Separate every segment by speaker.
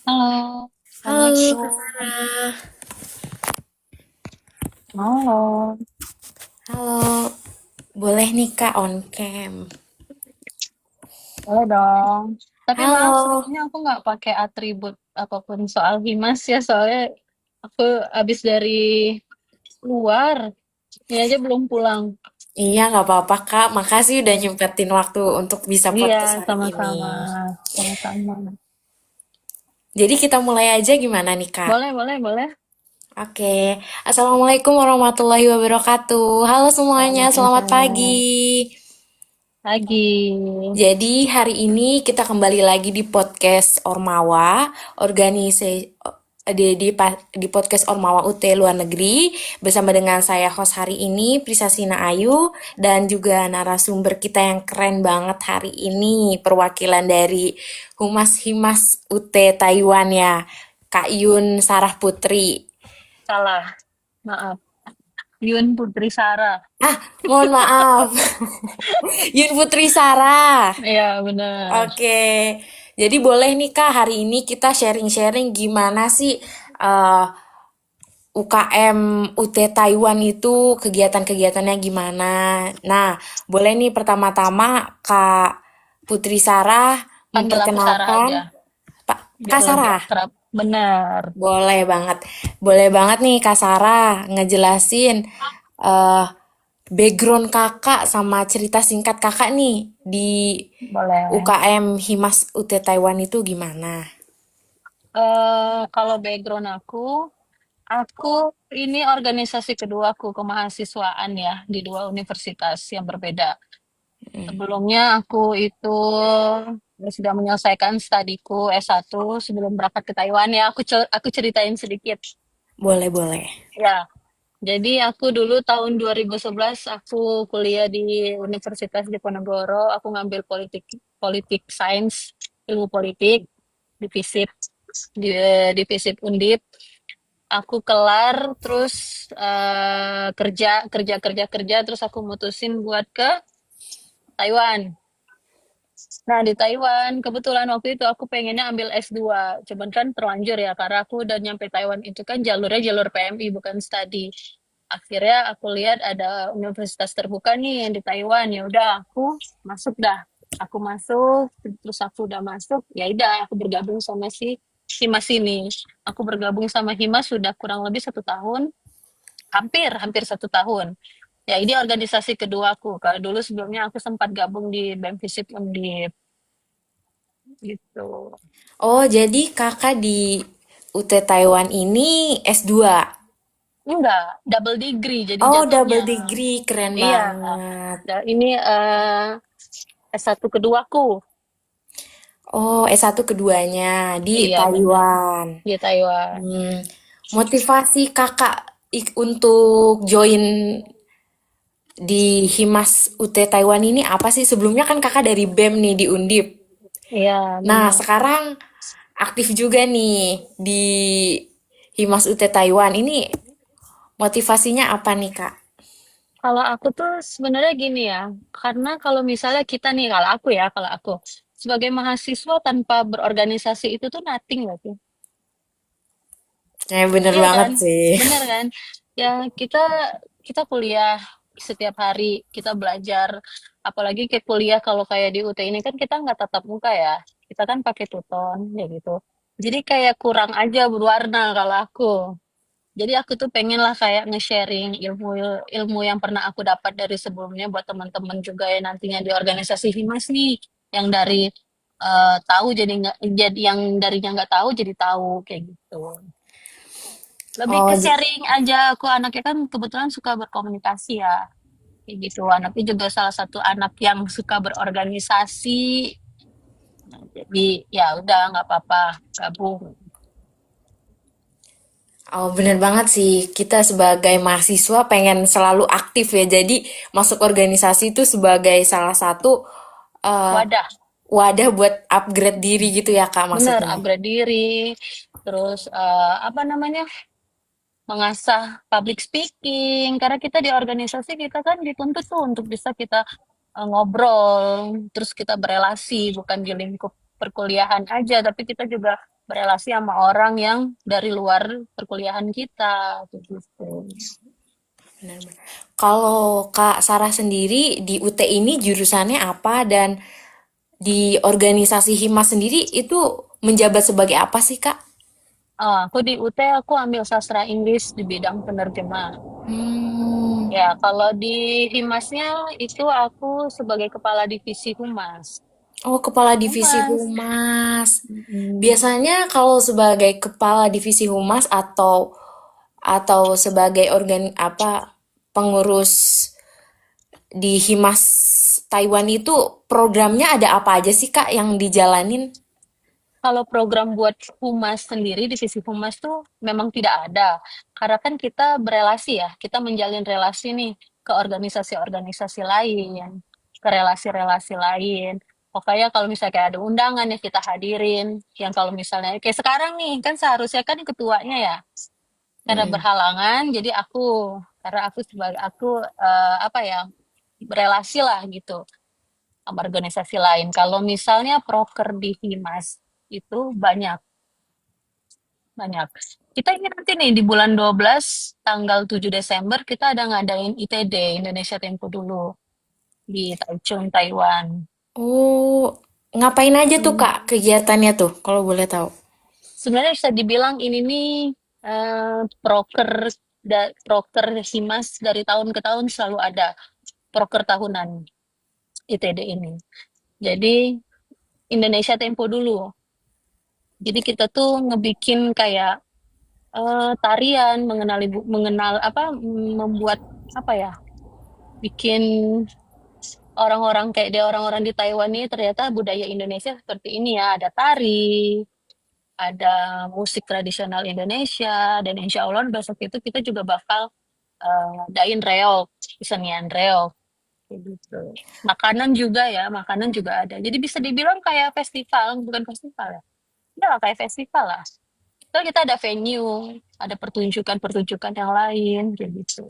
Speaker 1: Halo,
Speaker 2: Halo Kak
Speaker 1: Assalamualaikum.
Speaker 2: Sarah.
Speaker 1: Halo,
Speaker 2: Halo, boleh nih Kak on cam.
Speaker 1: boleh dong. Tapi maaf
Speaker 2: Halo.
Speaker 1: sebelumnya aku nggak pakai atribut apapun soal Himas ya, soalnya aku habis dari luar, ini aja belum pulang.
Speaker 2: Iya nggak apa-apa Kak, makasih udah
Speaker 1: Ya.
Speaker 2: nyempetin waktu untuk bisa
Speaker 1: Iya,
Speaker 2: podcast hari ini.
Speaker 1: sama-sama, sama-sama.
Speaker 2: Jadi kita mulai aja gimana nih Kak?
Speaker 1: Boleh, boleh, boleh.
Speaker 2: Oke, Assalamualaikum warahmatullahi wabarakatuh. Halo semuanya, selamat
Speaker 1: Waalaikumsalam.
Speaker 2: pagi.
Speaker 1: Lagi.
Speaker 2: Jadi hari ini kita kembali lagi di podcast Ormawa, organisasi di podcast Ormawa UT Luar Negeri bersama dengan saya host hari ini Prisasina Ayu dan juga narasumber kita yang keren banget hari ini perwakilan dari Humas Himas UT Taiwan ya, Kak Yun Sarah Putri.
Speaker 1: Salah, maaf. Yun Putri Sarah.
Speaker 2: Ah, mohon maaf. Yun Putri Sarah.
Speaker 1: Iya, benar.
Speaker 2: Oke, jadi boleh nih Kak, hari ini kita sharing-sharing gimana sih eh, UKM UT Taiwan itu kegiatan-kegiatannya gimana. Nah, boleh nih pertama-tama Kak Putri Sarah
Speaker 1: Panggil aku Sarah
Speaker 2: memperkenalkan
Speaker 1: aja,
Speaker 2: Pak
Speaker 1: biar
Speaker 2: Kak
Speaker 1: lebih
Speaker 2: Sarah.
Speaker 1: akrab. Benar.
Speaker 2: Boleh banget. Boleh banget nih Kak Sarah ngejelasin eh background kakak sama cerita singkat kakak nih di
Speaker 1: Boleh.
Speaker 2: UKM Himas UT Taiwan itu gimana?
Speaker 1: Kalau background aku ini organisasi keduaku kemahasiswaan ya di dua universitas yang berbeda. Sebelumnya aku itu sudah menyelesaikan studiku S1 sebelum berangkat ke Taiwan ya. Aku ceritain sedikit.
Speaker 2: Boleh, boleh.
Speaker 1: Ya, jadi aku dulu tahun 2011 aku kuliah di Universitas Diponegoro. Aku ngambil politik politik science, ilmu politik di FISIP di di FISIP Undip. Aku kelar terus kerja kerja kerja kerja terus aku mutusin buat ke Taiwan. Nah, di Taiwan kebetulan waktu itu aku pengennya ambil S2. Cuman kan terlanjur ya karena aku udah nyampe Taiwan itu kan jalurnya jalur PMI bukan studi. Akhirnya aku lihat ada universitas terbuka nih yang di Taiwan. Ya udah aku masuk dah. Aku masuk terus aku udah masuk. Ya udah aku bergabung sama si Himas ini. Aku bergabung sama Himas sudah kurang lebih 1 tahun. Hampir, hampir 1 tahun. Ya, ini organisasi keduaku. Kalau dulu sebelumnya aku sempat gabung di BEM Visip Undip, gitu.
Speaker 2: Oh, jadi kakak di UT Taiwan ini S2.
Speaker 1: Enggak, double degree jadi
Speaker 2: Oh,
Speaker 1: jatuhnya.
Speaker 2: double degree. Keren
Speaker 1: Iya,
Speaker 2: banget.
Speaker 1: ini S1 keduaku.
Speaker 2: Oh, S1 keduanya di
Speaker 1: Iya, benar.
Speaker 2: Taiwan.
Speaker 1: Di Taiwan.
Speaker 2: Hmm, motivasi kakak untuk join di Himas UT Taiwan ini apa sih? Sebelumnya kan kakak dari BEM nih di Undip.
Speaker 1: Iya,
Speaker 2: Nah,
Speaker 1: benar.
Speaker 2: sekarang aktif juga nih di Himas UT Taiwan. Ini motivasinya apa nih, Kak?
Speaker 1: Kalau aku tuh sebenarnya gini ya, karena kalau misalnya kita nih, kalau aku sebagai mahasiswa tanpa berorganisasi itu tuh nothing loh.
Speaker 2: Bener
Speaker 1: Iya
Speaker 2: banget
Speaker 1: kan?
Speaker 2: sih.
Speaker 1: Bener kan? Ya kita kita kuliah setiap hari, kita belajar. Apalagi ke kuliah kalau kayak di UT ini kan kita nggak tatap muka ya. Kita kan pakai tuton, ya gitu. Jadi kayak kurang aja berwarna kalau aku. Jadi aku tuh pengen lah kayak nge-sharing ilmu ilmu yang pernah aku dapat dari sebelumnya buat teman-teman juga ya nantinya di organisasi Himas nih, yang dari tahu jadi nggak jadi yang darinya nggak tahu jadi tahu kayak gitu. Lebih
Speaker 2: Oh,
Speaker 1: ke sharing aja, aku anaknya kan kebetulan suka berkomunikasi ya, kayak gitu. Anaknya juga salah satu anak yang suka berorganisasi. Nah, jadi ya udah nggak apa-apa gabung.
Speaker 2: oh, bener banget sih. Kita sebagai mahasiswa pengen selalu aktif ya. Jadi masuk organisasi itu sebagai salah satu eh,
Speaker 1: Wadah,
Speaker 2: wadah buat upgrade diri gitu ya, Kak,
Speaker 1: bener
Speaker 2: maksudnya.
Speaker 1: upgrade diri, terus apa namanya mengasah public speaking. Karena kita di organisasi kita kan dituntut tuh untuk bisa kita ngobrol, terus kita berelasi bukan di lingkup perkuliahan aja, tapi kita juga berelasi sama orang yang dari luar perkuliahan kita, gitu.
Speaker 2: Benar-benar. Kalau Kak Sarah sendiri di UT ini jurusannya apa dan di organisasi Himas sendiri itu menjabat sebagai apa sih Kak?
Speaker 1: Aku di UT aku ambil sastra Inggris di bidang penerjemah.
Speaker 2: Hmm.
Speaker 1: Ya, kalau di Himasnya itu aku sebagai kepala divisi humas.
Speaker 2: Oh, kepala divisi
Speaker 1: Humas.
Speaker 2: humas.
Speaker 1: Mm,
Speaker 2: Biasanya kalau sebagai kepala divisi humas atau sebagai apa pengurus di Himas Taiwan itu programnya ada apa aja sih Kak yang dijalanin?
Speaker 1: Kalau program buat humas sendiri, divisi humas tuh memang tidak ada. Karena kan kita berelasi ya, kita menjalin relasi nih ke organisasi-organisasi lain, ke relasi-relasi lain. Pokoknya kalau misalnya kayak ada undangan ya kita hadirin. Yang kalau misalnya kayak sekarang nih, kan seharusnya kan ketuanya ya. Karena
Speaker 2: Mm.
Speaker 1: berhalangan, jadi karena aku sebagai apa ya, berelasi lah gitu sama organisasi lain. Kalau misalnya proker di Himas itu banyak. Banyak. Kita ini nanti nih di bulan 12 tanggal 7 Desember kita ada ngadain ITD Indonesia Tempo dulu di Taichung, Taiwan.
Speaker 2: Oh, ngapain aja tuh
Speaker 1: Hmm.
Speaker 2: Kak kegiatannya tuh kalau boleh tahu?
Speaker 1: Sebenarnya bisa dibilang ini nih proker proker Himas dari tahun ke tahun selalu ada proker tahunan ITD ini. Jadi Indonesia Tempo dulu. Jadi kita tuh ngebikin kayak tarian mengenal apa membuat apa ya bikin orang-orang kayak dia orang-orang di Taiwan ini ternyata budaya Indonesia seperti ini ya, ada tari, ada musik tradisional Indonesia, dan insya Allah besok itu kita juga bakal dain reog, kesenian reog, kayak gitu. Makanan juga ya, makanan juga ada. Jadi bisa dibilang kayak festival, bukan festival ya. Udah lah, kayak festival lah. Terus kita ada venue, ada pertunjukan-pertunjukan yang lain, kayak gitu.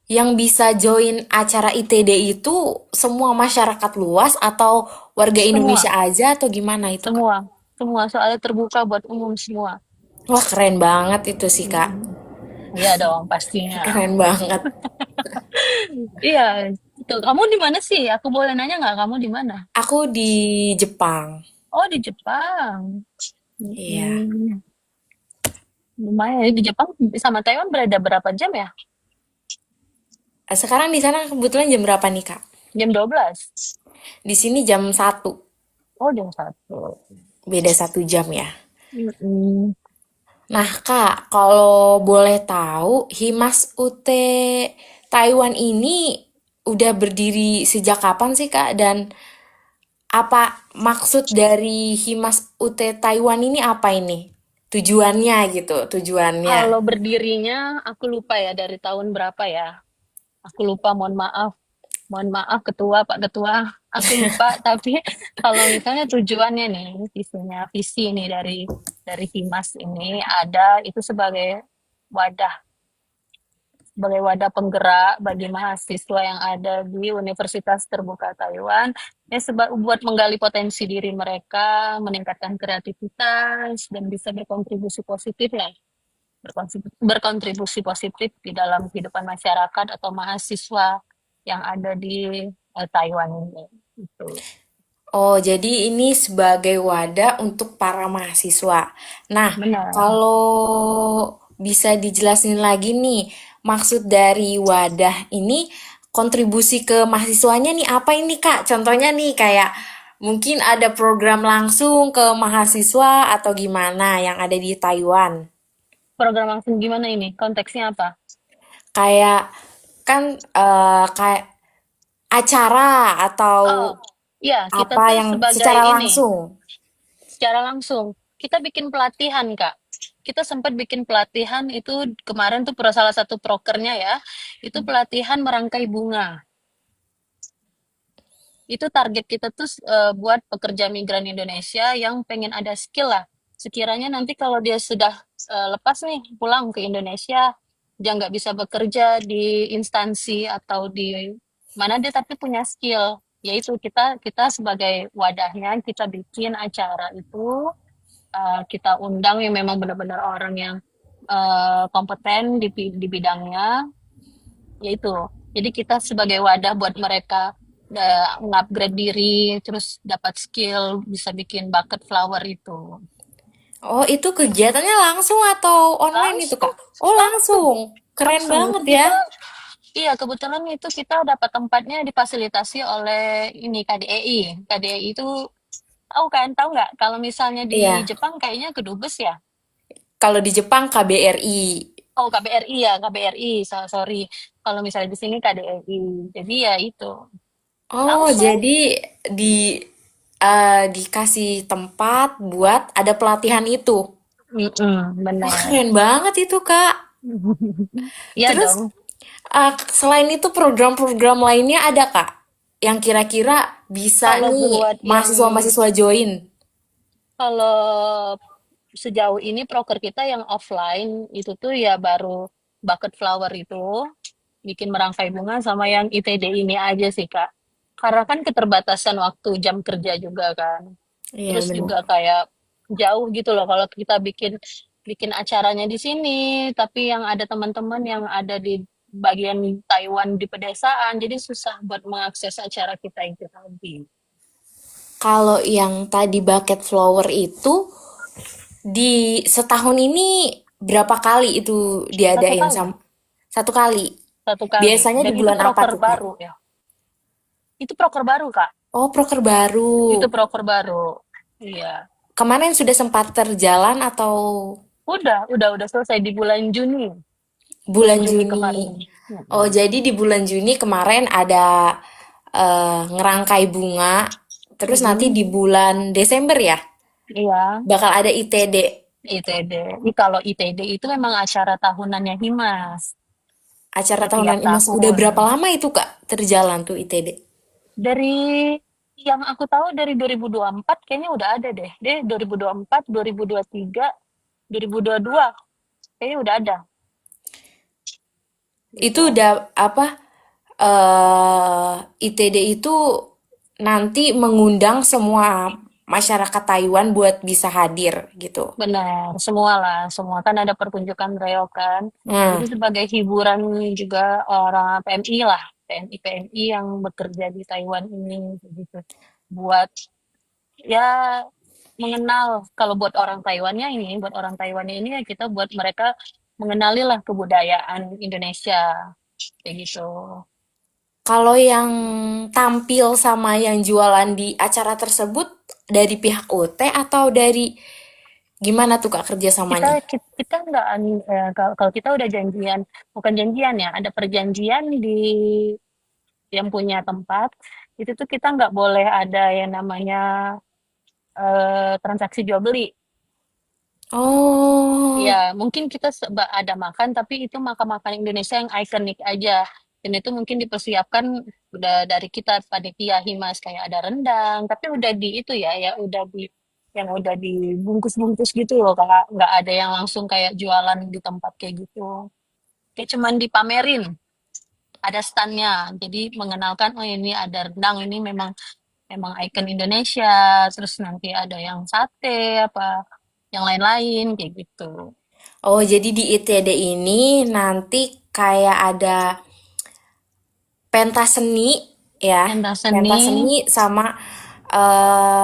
Speaker 2: Yang bisa join acara ITD itu semua masyarakat luas atau warga
Speaker 1: Semua,
Speaker 2: Indonesia aja atau gimana itu Kak?
Speaker 1: semua, semua soalnya terbuka buat umum semua.
Speaker 2: Wah, keren banget itu sih Kak.
Speaker 1: Mm. Iya dong, pastinya.
Speaker 2: Keren banget.
Speaker 1: Iya, itu. Kamu di mana sih? Aku boleh nanya nggak kamu di mana?
Speaker 2: Aku di Jepang.
Speaker 1: Oh, di Jepang.
Speaker 2: Iya.
Speaker 1: Mm, lumayan. Di Jepang sama Taiwan berada berapa jam ya?
Speaker 2: Sekarang di sana kebetulan jam berapa nih Kak?
Speaker 1: Jam 12.
Speaker 2: Di sini jam 1.
Speaker 1: Oh, jam 1.
Speaker 2: Beda 1 jam ya.
Speaker 1: Mm-mm.
Speaker 2: Nah, Kak, kalau boleh tahu, Himas UT Taiwan ini udah berdiri sejak kapan sih, Kak? Dan apa maksud dari Himas UT Taiwan ini apa ini? Tujuannya gitu, tujuannya.
Speaker 1: Kalau berdirinya, aku lupa ya dari tahun berapa ya. Aku lupa, mohon maaf. Mohon maaf Ketua, Pak Ketua. Aku lupa, tapi kalau misalnya tujuannya nih, visi nih dari Himas ini ada itu wadah sebagai wadah penggerak bagi mahasiswa yang ada di Universitas Terbuka Taiwan ya buat menggali potensi diri mereka, meningkatkan kreativitas dan bisa berkontribusi positif lah, berkontribusi positif di dalam kehidupan masyarakat atau mahasiswa yang ada di Taiwan ini. Itu
Speaker 2: Oh, jadi ini sebagai wadah untuk para mahasiswa. Nah,
Speaker 1: benar.
Speaker 2: kalau bisa dijelasin lagi nih, maksud dari wadah ini kontribusi ke mahasiswanya nih apa ini, Kak? Contohnya nih kayak mungkin ada program langsung ke mahasiswa atau gimana yang ada di Taiwan.
Speaker 1: Program langsung gimana ini? Konteksnya apa?
Speaker 2: Kayak kan kayak acara atau
Speaker 1: Oh, ya kita
Speaker 2: apa
Speaker 1: tuh
Speaker 2: yang
Speaker 1: sebagai
Speaker 2: secara
Speaker 1: ini
Speaker 2: langsung.
Speaker 1: secara langsung. Kita bikin pelatihan, Kak. Kita sempat bikin pelatihan itu kemarin tuh salah satu prokernya ya, itu pelatihan merangkai bunga. Itu target kita tuh buat pekerja migran Indonesia yang pengen ada skill lah. Sekiranya nanti kalau dia sudah lepas nih pulang ke Indonesia, dia nggak bisa bekerja di instansi atau di mana dia tapi punya skill. Yaitu kita kita sebagai wadahnya kita bikin acara itu kita undang yang memang benar-benar orang yang kompeten di bidangnya, yaitu. Jadi kita sebagai wadah buat mereka upgrade diri, terus dapat skill, bisa bikin bucket flower itu.
Speaker 2: Oh, itu kegiatannya langsung atau online itu, Kak?
Speaker 1: Langsung,
Speaker 2: Oh,
Speaker 1: langsung,
Speaker 2: langsung. Keren
Speaker 1: langsung.
Speaker 2: banget
Speaker 1: Itu
Speaker 2: ya.
Speaker 1: kita, iya kebetulan itu kita dapat tempatnya difasilitasi oleh ini KDEI. KDEI itu tahu nggak? Kalau misalnya di
Speaker 2: Iya.
Speaker 1: Jepang kayaknya kedubes ya.
Speaker 2: Kalau di Jepang KBRI.
Speaker 1: Oh, KBRI ya, KBRI. Sorry. Kalau misalnya di sini KDRI. Jadi ya itu.
Speaker 2: Oh,
Speaker 1: Langsung.
Speaker 2: jadi di dikasih tempat buat ada pelatihan itu. Wah,
Speaker 1: Benar.
Speaker 2: keren banget itu, Kak.
Speaker 1: Iya
Speaker 2: Terus,
Speaker 1: dong.
Speaker 2: selain itu program-program lainnya ada, Kak? Yang kira-kira bisa
Speaker 1: Kalau
Speaker 2: nih
Speaker 1: buat yang
Speaker 2: mahasiswa-mahasiswa join.
Speaker 1: kalau sejauh ini proker kita yang offline itu tuh ya baru bucket flower itu bikin merangkai bunga sama yang ITD ini aja sih Kak. Karena kan keterbatasan waktu jam kerja juga kan.
Speaker 2: Iya,
Speaker 1: Terus
Speaker 2: benar.
Speaker 1: juga kayak jauh gitu loh kalau kita bikin bikin acaranya di sini, tapi yang ada teman-teman yang ada di bagian Taiwan di pedesaan, jadi susah buat mengakses acara kita itu tadi.
Speaker 2: Kalau yang tadi bucket flower itu di setahun ini berapa kali itu
Speaker 1: Satu
Speaker 2: diadain
Speaker 1: kali,
Speaker 2: sama satu kali?
Speaker 1: satu kali.
Speaker 2: Biasanya di
Speaker 1: Dan itu
Speaker 2: bulan apa
Speaker 1: proker
Speaker 2: tuh, Kak?
Speaker 1: baru ya. Itu proker baru, Kak.
Speaker 2: Oh, proker baru.
Speaker 1: Itu proker baru. Iya.
Speaker 2: Kemarin sudah sempat terjalan atau
Speaker 1: Udah selesai di bulan Juni. Bulan
Speaker 2: bulan
Speaker 1: Juni kemarin.
Speaker 2: Juni? Oh,
Speaker 1: Mm-mm.
Speaker 2: jadi di bulan Juni kemarin ada ngerangkai bunga. Terus nanti
Speaker 1: Mm-mm.
Speaker 2: di bulan Desember ya,
Speaker 1: Iya,
Speaker 2: bakal ada ITD.
Speaker 1: ITD. Kalau ITD itu memang acara tahunannya Himas
Speaker 2: Acara
Speaker 1: setiap
Speaker 2: tahunan IMAS. Udah
Speaker 1: tahun.
Speaker 2: berapa lama itu, Kak, terjalan tuh ITD?
Speaker 1: Dari yang aku tahu dari 2024 kayaknya udah ada deh. 2024, 2023, 2022 kayaknya udah ada
Speaker 2: Itu
Speaker 1: gitu.
Speaker 2: udah apa? ITD itu nanti mengundang semua masyarakat Taiwan buat bisa hadir gitu.
Speaker 1: Benar, semua lah, semua kan ada pertunjukan reok kan.
Speaker 2: Nah,
Speaker 1: Jadi sebagai hiburan juga orang PMI lah, PMI yang bekerja di Taiwan ini gitu. Buat ya mengenal kalau buat orang Taiwannya ini, buat orang Taiwannya ini ya kita buat mereka mengenali lah kebudayaan Indonesia kayak gitu.
Speaker 2: kalau yang tampil sama yang jualan di acara tersebut dari pihak OT atau dari gimana tuh, Kak,
Speaker 1: Kita
Speaker 2: kerjasamanya?
Speaker 1: kita nggak kalau kita udah janjian, bukan janjian ya, ada perjanjian di yang punya tempat, itu tuh kita nggak boleh ada yang namanya transaksi jual beli.
Speaker 2: Oh,
Speaker 1: Ya, mungkin kita ada makan, tapi itu makan-makan Indonesia yang ikonik aja. Dan itu mungkin dipersiapkan udah dari kita panitia Himas kayak ada rendang, tapi udah di itu ya, ya udah di yang udah dibungkus-bungkus gitu loh, Kak. Nggak ada yang langsung kayak jualan di tempat kayak gitu. Kayak cuman dipamerin, ada standnya. Jadi mengenalkan, oh ini ada rendang, ini memang memang ikon Indonesia, terus nanti ada yang sate apa yang lain-lain kayak gitu.
Speaker 2: oh, jadi di ITD ini nanti kayak ada pentas seni ya,
Speaker 1: Pentas
Speaker 2: pentas
Speaker 1: seni,
Speaker 2: seni sama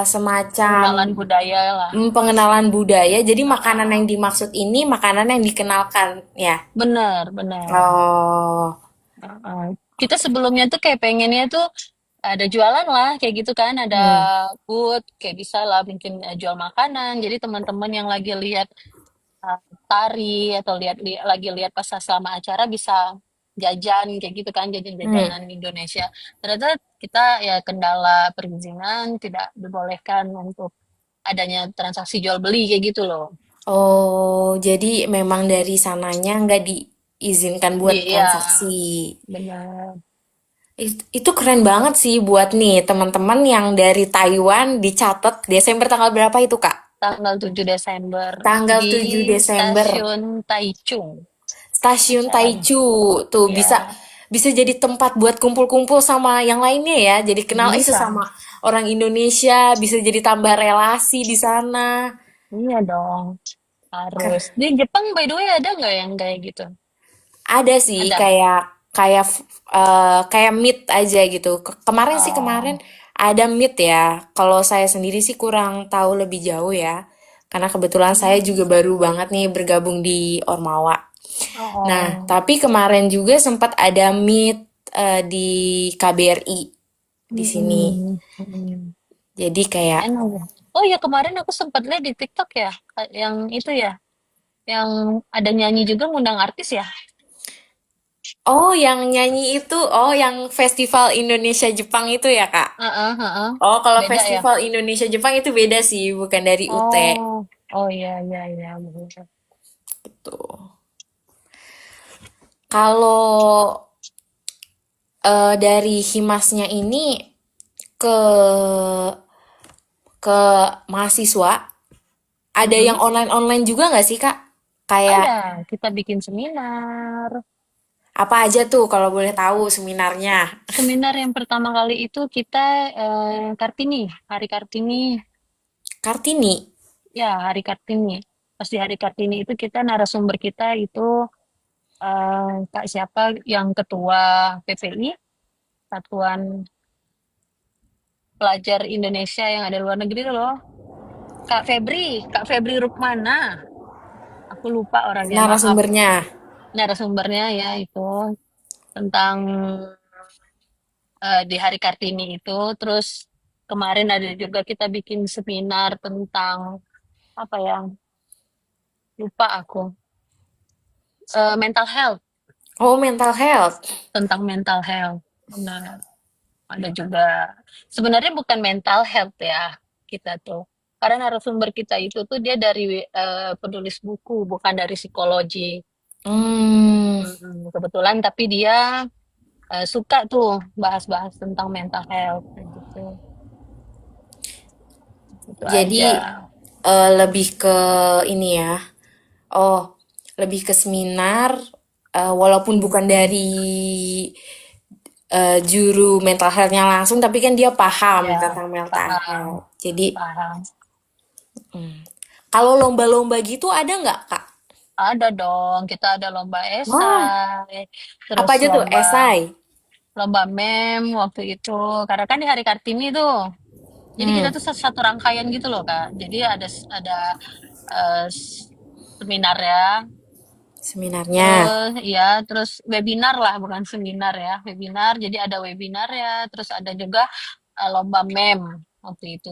Speaker 2: semacam
Speaker 1: pengenalan budaya lah.
Speaker 2: pengenalan budaya. Jadi makanan yang
Speaker 1: Heeh.
Speaker 2: dimaksud ini makanan yang dikenalkan ya.
Speaker 1: Bener, bener.
Speaker 2: Oh,
Speaker 1: Heeh. Kita sebelumnya tuh kayak pengennya tuh ada jualan lah, kayak gitu kan, ada
Speaker 2: hmm.
Speaker 1: booth, kayak bisa lah mungkin jual makanan. Jadi teman-teman yang lagi lihat tari atau lagi lihat pas selama acara bisa jajan kayak gitu kan,
Speaker 2: Hmm.
Speaker 1: jajan-jajanan Indonesia. Ternyata kita ya kendala perizinan tidak dibolehkan untuk adanya transaksi jual beli kayak gitu loh.
Speaker 2: Oh, jadi memang dari sananya nggak diizinkan buat
Speaker 1: Iya,
Speaker 2: transaksi.
Speaker 1: benar.
Speaker 2: Itu keren banget sih buat nih teman-teman yang dari Taiwan dicatat Desember tanggal berapa itu, Kak?
Speaker 1: Tanggal 7 Desember
Speaker 2: Tanggal
Speaker 1: di
Speaker 2: 7 Desember.
Speaker 1: stasiun Taichung
Speaker 2: Stasiun
Speaker 1: acaranya.
Speaker 2: Taichu tuh bisa
Speaker 1: Ya,
Speaker 2: bisa jadi tempat buat kumpul-kumpul sama yang lainnya ya. Jadi kenal
Speaker 1: bisa.
Speaker 2: sesama orang Indonesia, bisa jadi tambah relasi di sana.
Speaker 1: Iya dong, harus.
Speaker 2: Ker-
Speaker 1: Di Jepang by the way ada nggak yang kayak gitu?
Speaker 2: Ada sih
Speaker 1: Ada.
Speaker 2: kayak kayak kayak meet aja gitu. Kemarin
Speaker 1: Oh,
Speaker 2: ada meet ya. Kalau saya sendiri sih kurang tahu lebih jauh ya. Karena kebetulan saya juga
Speaker 1: hmm.
Speaker 2: baru banget nih bergabung di Ormawa. Nah,
Speaker 1: Oh,
Speaker 2: tapi kemarin juga sempat ada meet di KBRI di sini.
Speaker 1: mm-mm. Mm-mm.
Speaker 2: Jadi kayak,
Speaker 1: Enak ya. Oh ya kemarin aku sempat lihat di TikTok ya, yang itu ya, yang ada nyanyi juga ngundang artis ya.
Speaker 2: oh yang nyanyi itu, oh yang Festival Indonesia Jepang itu ya Kak?
Speaker 1: Heeh, heeh.
Speaker 2: Oh, kalau
Speaker 1: Beda ya.
Speaker 2: Festival Indonesia Jepang itu beda sih, bukan dari UT.
Speaker 1: Oh, oh iya iya iya. Bener.
Speaker 2: Tuh. Kalau dari Himasnya ini ke ke mahasiswa, ada yang
Speaker 1: Mm-mm.
Speaker 2: online-online juga nggak sih, Kak? Kayak
Speaker 1: Ada, kita bikin seminar.
Speaker 2: apa aja tuh kalau boleh tahu seminarnya?
Speaker 1: Seminar yang pertama kali itu kita Kartini, Hari Kartini.
Speaker 2: Kartini.
Speaker 1: Ya, Hari Kartini. Pas di Hari Kartini itu kita narasumber kita itu Kak siapa yang ketua PPI, Satuan Pelajar Indonesia yang ada luar negeri itu loh. Kak Febri Rukmana. Aku lupa orangnya, maaf.
Speaker 2: Narasumbernya.
Speaker 1: Narasumbernya ya itu tentang di Hari Kartini itu. Terus kemarin ada juga kita bikin seminar tentang apa ya? Lupa aku. Mental health,
Speaker 2: Oh, mental health.
Speaker 1: tentang mental health. Benar. Ada juga sebenarnya bukan mental health ya kita tuh. Karena narasumber kita itu tuh dia dari penulis buku, bukan dari psikologi.
Speaker 2: Hmm,
Speaker 1: Kebetulan tapi dia suka tuh bahas-bahas tentang mental health kayak gitu. Itu
Speaker 2: jadi
Speaker 1: aja.
Speaker 2: lebih ke ini ya. Oh, lebih ke seminar, walaupun bukan
Speaker 1: Mm-mm.
Speaker 2: dari juru mental health-nya langsung, tapi kan dia paham
Speaker 1: Ya,
Speaker 2: tentang mental
Speaker 1: paham,
Speaker 2: health. Jadi,
Speaker 1: paham.
Speaker 2: kalau lomba-lomba gitu ada nggak, Kak?
Speaker 1: Ada dong, kita ada lomba
Speaker 2: Wah,
Speaker 1: esai,
Speaker 2: apa
Speaker 1: terus
Speaker 2: aja tuh?
Speaker 1: lomba
Speaker 2: Esai.
Speaker 1: lomba mem waktu itu. Karena kan di Hari Kartini tuh. Jadi kita
Speaker 2: Hmm,
Speaker 1: tuh satu rangkaian gitu loh, Kak. Jadi ada seminar ya,
Speaker 2: seminarnya.
Speaker 1: terus ya, terus webinar lah, bukan seminar ya, webinar. Jadi ada webinar ya, terus ada juga lomba mem waktu itu.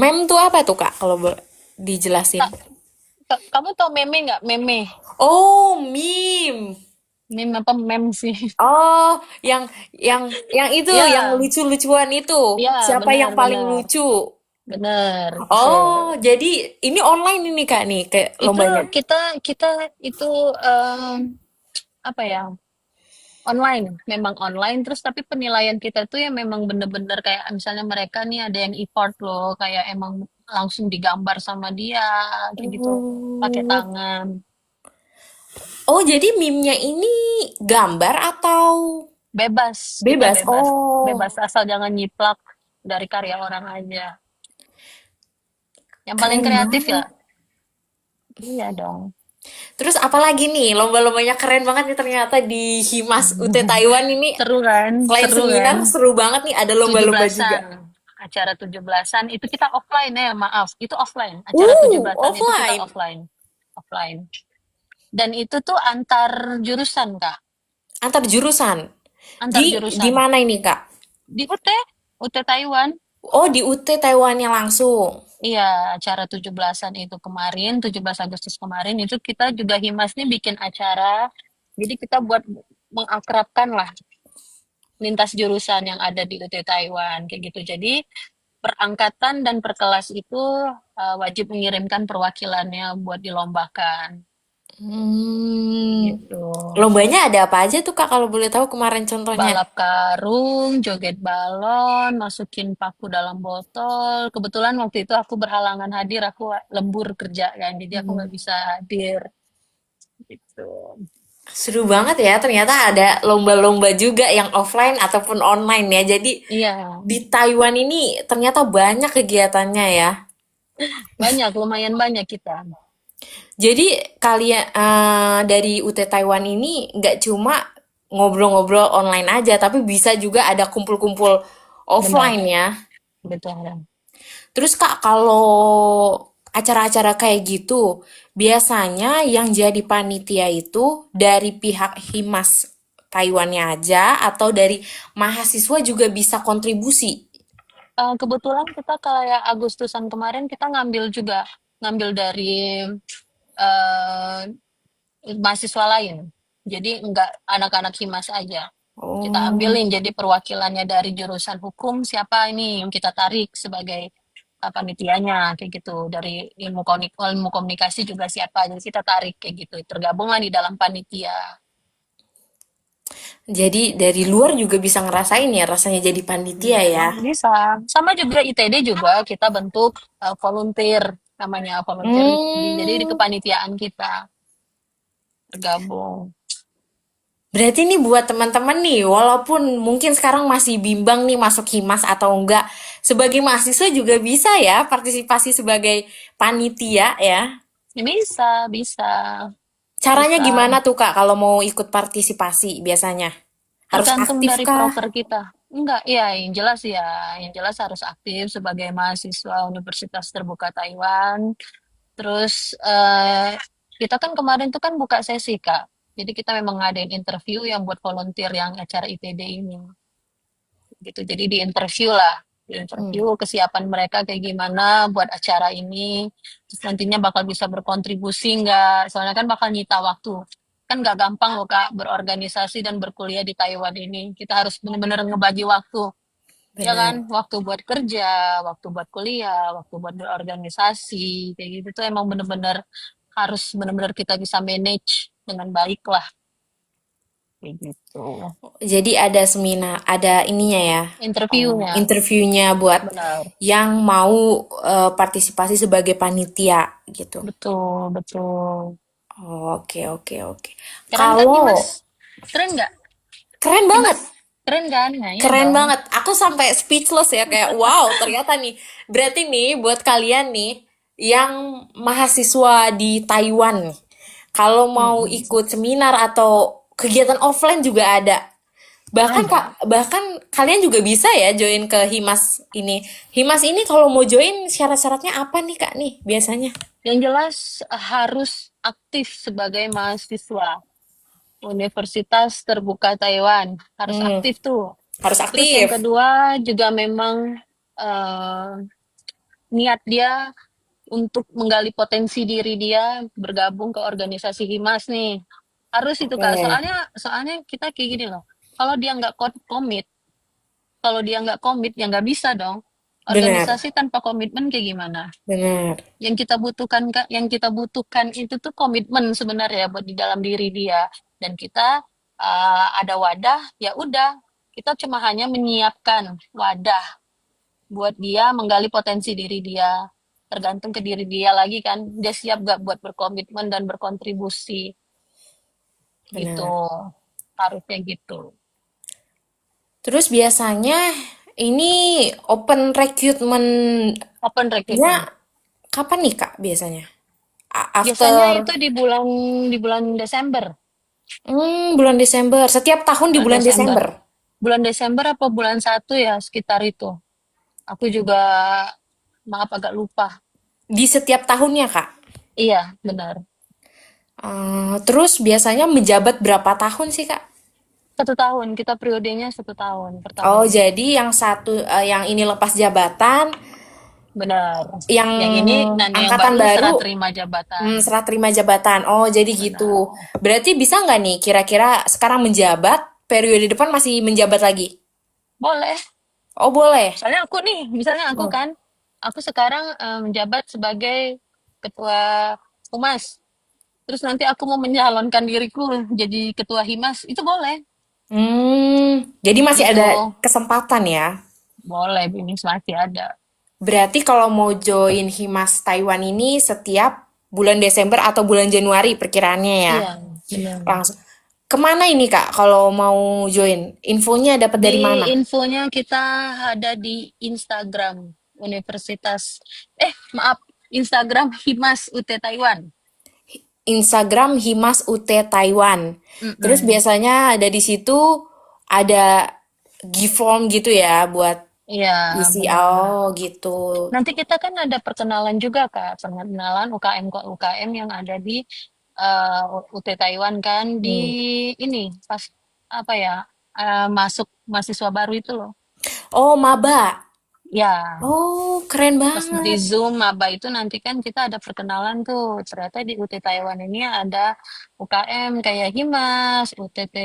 Speaker 2: Mem tuh apa tuh, Kak? Kalau dijelasin.
Speaker 1: Kak, kamu tau meme nggak? Meme,
Speaker 2: Oh, meme.
Speaker 1: meme apa mem sih?
Speaker 2: Oh, yang itu, yang
Speaker 1: Ya,
Speaker 2: lucu-lucuan itu.
Speaker 1: ya,
Speaker 2: Siapa
Speaker 1: benar,
Speaker 2: yang paling
Speaker 1: benar,
Speaker 2: lucu?
Speaker 1: benar.
Speaker 2: Oh, jadi ini online ini Kak nih kayak
Speaker 1: Itu
Speaker 2: lombanya.
Speaker 1: kita kita itu apa ya? Online, memang online terus tapi penilaian kita tuh ya memang bener-bener kayak misalnya mereka nih ada yang effort loh kayak emang langsung digambar sama dia kayak gitu pakai
Speaker 2: Oh.
Speaker 1: tangan.
Speaker 2: Oh, jadi meme-nya ini gambar atau
Speaker 1: Bebas, kita
Speaker 2: bebas?
Speaker 1: bebas.
Speaker 2: Oh,
Speaker 1: Bebas asal jangan nyiplak dari karya orang aja. Yang paling
Speaker 2: keren
Speaker 1: kreatif ya.
Speaker 2: banget.
Speaker 1: Iya dong.
Speaker 2: Terus apalagi nih, lomba-lombanya keren banget nih ternyata di Himas UT Taiwan ini.
Speaker 1: Seru kan?
Speaker 2: Selain
Speaker 1: Seru kan?
Speaker 2: seminar, seru banget nih ada lomba-lomba juga.
Speaker 1: 17-an. Acara 17-an itu kita offline ya, maaf. Itu offline. Acara 17-an itu kita
Speaker 2: Offline.
Speaker 1: offline. Offline. Dan itu tuh antar jurusan, Kak.
Speaker 2: Antar jurusan.
Speaker 1: Antar
Speaker 2: Di
Speaker 1: jurusan.
Speaker 2: mana ini, Kak?
Speaker 1: Di UT Taiwan.
Speaker 2: Oh, di UT Taiwannya langsung.
Speaker 1: Iya, acara 17-an itu kemarin, 17 Agustus kemarin, itu kita juga Himas nih bikin acara. Jadi kita buat mengakrabkan lah lintas jurusan yang ada di UT Taiwan, kayak gitu. Jadi per angkatan dan per kelas itu wajib mengirimkan perwakilannya buat dilombakan,
Speaker 2: Hmm.
Speaker 1: gitu.
Speaker 2: Lombanya ada apa aja tuh, Kak, kalau boleh tahu kemarin contohnya?
Speaker 1: Balap karung, joget balon, masukin paku dalam botol. Kebetulan waktu itu aku berhalangan hadir, aku lembur kerja kan, jadi aku nggak bisa hadir. Gitu.
Speaker 2: Seru banget ya, ternyata ada lomba-lomba juga yang offline ataupun online ya. Jadi
Speaker 1: Iya,
Speaker 2: di Taiwan ini ternyata banyak kegiatannya ya.
Speaker 1: Banyak, lumayan banyak kita.
Speaker 2: Jadi kalian dari UT Taiwan ini nggak cuma ngobrol-ngobrol online aja, tapi bisa juga ada kumpul-kumpul
Speaker 1: Benar,
Speaker 2: offline ya.
Speaker 1: betul.
Speaker 2: Terus Kak, kalau acara-acara kayak gitu, biasanya yang jadi panitia itu dari pihak Himas Taiwannya aja atau dari mahasiswa juga bisa kontribusi?
Speaker 1: Kebetulan kita kayak Agustusan kemarin kita ngambil juga, ngambil dari eh, mahasiswa lain. Jadi enggak anak-anak Himas aja. Kita
Speaker 2: Oh,
Speaker 1: ambilin jadi perwakilannya dari jurusan hukum siapa ini yang kita tarik sebagai panitianya kayak gitu. Dari ilmu komunikasi juga siapa jadi kita tarik kayak gitu. Tergabunglah di dalam panitia.
Speaker 2: jadi dari luar juga bisa ngerasain ya rasanya jadi panitia
Speaker 1: Iya,
Speaker 2: ya.
Speaker 1: bisa. Sama juga ITD juga kita bentuk volunteer namanya volunteer jadi di
Speaker 2: Hmm,
Speaker 1: kepanitiaan kita tergabung.
Speaker 2: berarti ini buat teman-teman nih, walaupun mungkin sekarang masih bimbang nih masuk Himas atau enggak, sebagai mahasiswa juga bisa ya partisipasi sebagai panitia ya.
Speaker 1: Bisa, bisa,
Speaker 2: Caranya
Speaker 1: bisa.
Speaker 2: gimana tuh Kak kalau mau ikut partisipasi biasanya? Harus
Speaker 1: Tergantung
Speaker 2: aktif
Speaker 1: dari
Speaker 2: kah?
Speaker 1: proker kita. Enggak, iya yang jelas ya, yang jelas harus aktif sebagai mahasiswa Universitas Terbuka Taiwan. Terus kita kan kemarin tuh kan buka sesi Kak. Jadi kita memang ngadain interview yang buat volunteer yang acara ITD ini. Gitu. Jadi di interview lah, di
Speaker 2: Hmm,
Speaker 1: interview kesiapan mereka kayak gimana buat acara ini, terus nantinya bakal bisa berkontribusi nggak? Soalnya kan bakal nyita waktu. Kan nggak gampang loh Kak berorganisasi dan berkuliah di Taiwan ini. Kita harus benar-benar ngebagi waktu, ya kan?
Speaker 2: benar.
Speaker 1: Waktu buat kerja, waktu buat kuliah, waktu buat berorganisasi, kayak gitu tuh emang benar-benar harus benar-benar kita bisa manage dengan baik lah, kayak gitu.
Speaker 2: Jadi ada seminar, ada ininya ya,
Speaker 1: Interviewnya,
Speaker 2: interviewnya buat
Speaker 1: benar.
Speaker 2: yang mau partisipasi sebagai panitia gitu.
Speaker 1: Betul, betul.
Speaker 2: Oke, oke, oke.
Speaker 1: Keren kan
Speaker 2: Kalau
Speaker 1: Himas? Keren nggak?
Speaker 2: keren banget,
Speaker 1: Himas? Keren kan? Nah, iya
Speaker 2: keren
Speaker 1: dong.
Speaker 2: banget. Aku sampai speechless ya kayak wow, ternyata nih. Berarti nih buat kalian nih yang mahasiswa di Taiwan nih, kalau mau
Speaker 1: Mm-mm.
Speaker 2: ikut seminar atau kegiatan offline juga ada. Bahkan Kak,
Speaker 1: Ada.
Speaker 2: bahkan kalian juga bisa ya join ke Himas ini. Himas ini kalau mau join syarat-syaratnya apa nih Kak nih biasanya?
Speaker 1: Yang jelas harus aktif sebagai mahasiswa Universitas Terbuka Taiwan. Harus
Speaker 2: Hmm,
Speaker 1: aktif tuh.
Speaker 2: harus
Speaker 1: Terus yang
Speaker 2: aktif.
Speaker 1: kedua juga memang eh, niat dia untuk menggali potensi diri dia bergabung ke organisasi Himas nih. Harus itu Kak.
Speaker 2: Oke,
Speaker 1: Soalnya kita kayak gini loh. Kalau dia nggak komit, kalau dia nggak komit, ya nggak bisa dong.
Speaker 2: benar,
Speaker 1: Organisasi tanpa komitmen kayak gimana?
Speaker 2: benar,
Speaker 1: Yang kita butuhkan itu tuh komitmen sebenarnya buat di dalam diri dia. Dan kita ada wadah, ya udah, kita cuma hanya menyiapkan wadah buat dia menggali potensi diri dia. Tergantung ke diri dia lagi kan, dia siap gak buat berkomitmen dan berkontribusi gitu.
Speaker 2: benar.
Speaker 1: Harusnya gitu.
Speaker 2: Terus biasanya ini open recruitment-nya
Speaker 1: Open recruitment.
Speaker 2: kapan nih Kak biasanya?
Speaker 1: Biasanya
Speaker 2: After
Speaker 1: itu di bulan Desember.
Speaker 2: bulan Desember. Setiap tahun di
Speaker 1: Bulan
Speaker 2: bulan
Speaker 1: Desember.
Speaker 2: Desember.
Speaker 1: Bulan Desember apa bulan satu ya sekitar itu. Aku juga maaf agak lupa.
Speaker 2: Di setiap tahunnya Kak.
Speaker 1: Iya, benar.
Speaker 2: Terus biasanya menjabat berapa tahun sih Kak?
Speaker 1: 1 tahun, kita periodenya 1 tahun per
Speaker 2: Oh,
Speaker 1: tahun.
Speaker 2: jadi yang satu, yang ini lepas jabatan,
Speaker 1: Benar.
Speaker 2: yang
Speaker 1: Yang ini dan yang
Speaker 2: angkatan
Speaker 1: baru serah
Speaker 2: baru
Speaker 1: terima jabatan.
Speaker 2: serah terima jabatan. Oh, jadi gitu.
Speaker 1: Benar.
Speaker 2: Berarti bisa nggak nih kira-kira sekarang menjabat, periode depan masih menjabat lagi?
Speaker 1: Boleh.
Speaker 2: Oh, boleh.
Speaker 1: Soalnya aku nih, misalnya aku
Speaker 2: Oh.
Speaker 1: kan, aku sekarang menjabat sebagai ketua Humas. Terus nanti aku mau menyalonkan diriku jadi ketua Himas, itu boleh.
Speaker 2: Jadi masih
Speaker 1: Gitu.
Speaker 2: ada kesempatan ya.
Speaker 1: Boleh, ini masih ada.
Speaker 2: Berarti kalau mau join Himas Taiwan ini setiap bulan Desember atau bulan Januari perkiraannya ya.
Speaker 1: Iya, benar.
Speaker 2: Langsung. Kemana ini Kak kalau mau join? Infonya dapat dari
Speaker 1: Di
Speaker 2: mana?
Speaker 1: infonya kita ada di Instagram Universitas. Maaf. Instagram Himas UT Taiwan.
Speaker 2: Instagram Himas UT Taiwan. Terus
Speaker 1: Mm-mm.
Speaker 2: biasanya ada di situ ada gift form gitu ya buat
Speaker 1: Iya,
Speaker 2: isi.
Speaker 1: benar.
Speaker 2: Oh, gitu.
Speaker 1: Nanti kita kan ada perkenalan juga, Kak. Perkenalan UKM ke UKM yang ada di UT Taiwan kan di
Speaker 2: Hmm.
Speaker 1: ini pas apa ya? Masuk mahasiswa baru itu loh.
Speaker 2: Oh, maba.
Speaker 1: Ya,
Speaker 2: Oh, keren
Speaker 1: pas di
Speaker 2: banget.
Speaker 1: Zoom maba itu nanti kan kita ada perkenalan tuh. Ternyata di UT Taiwan ini ada UKM kayak Himas, UTT,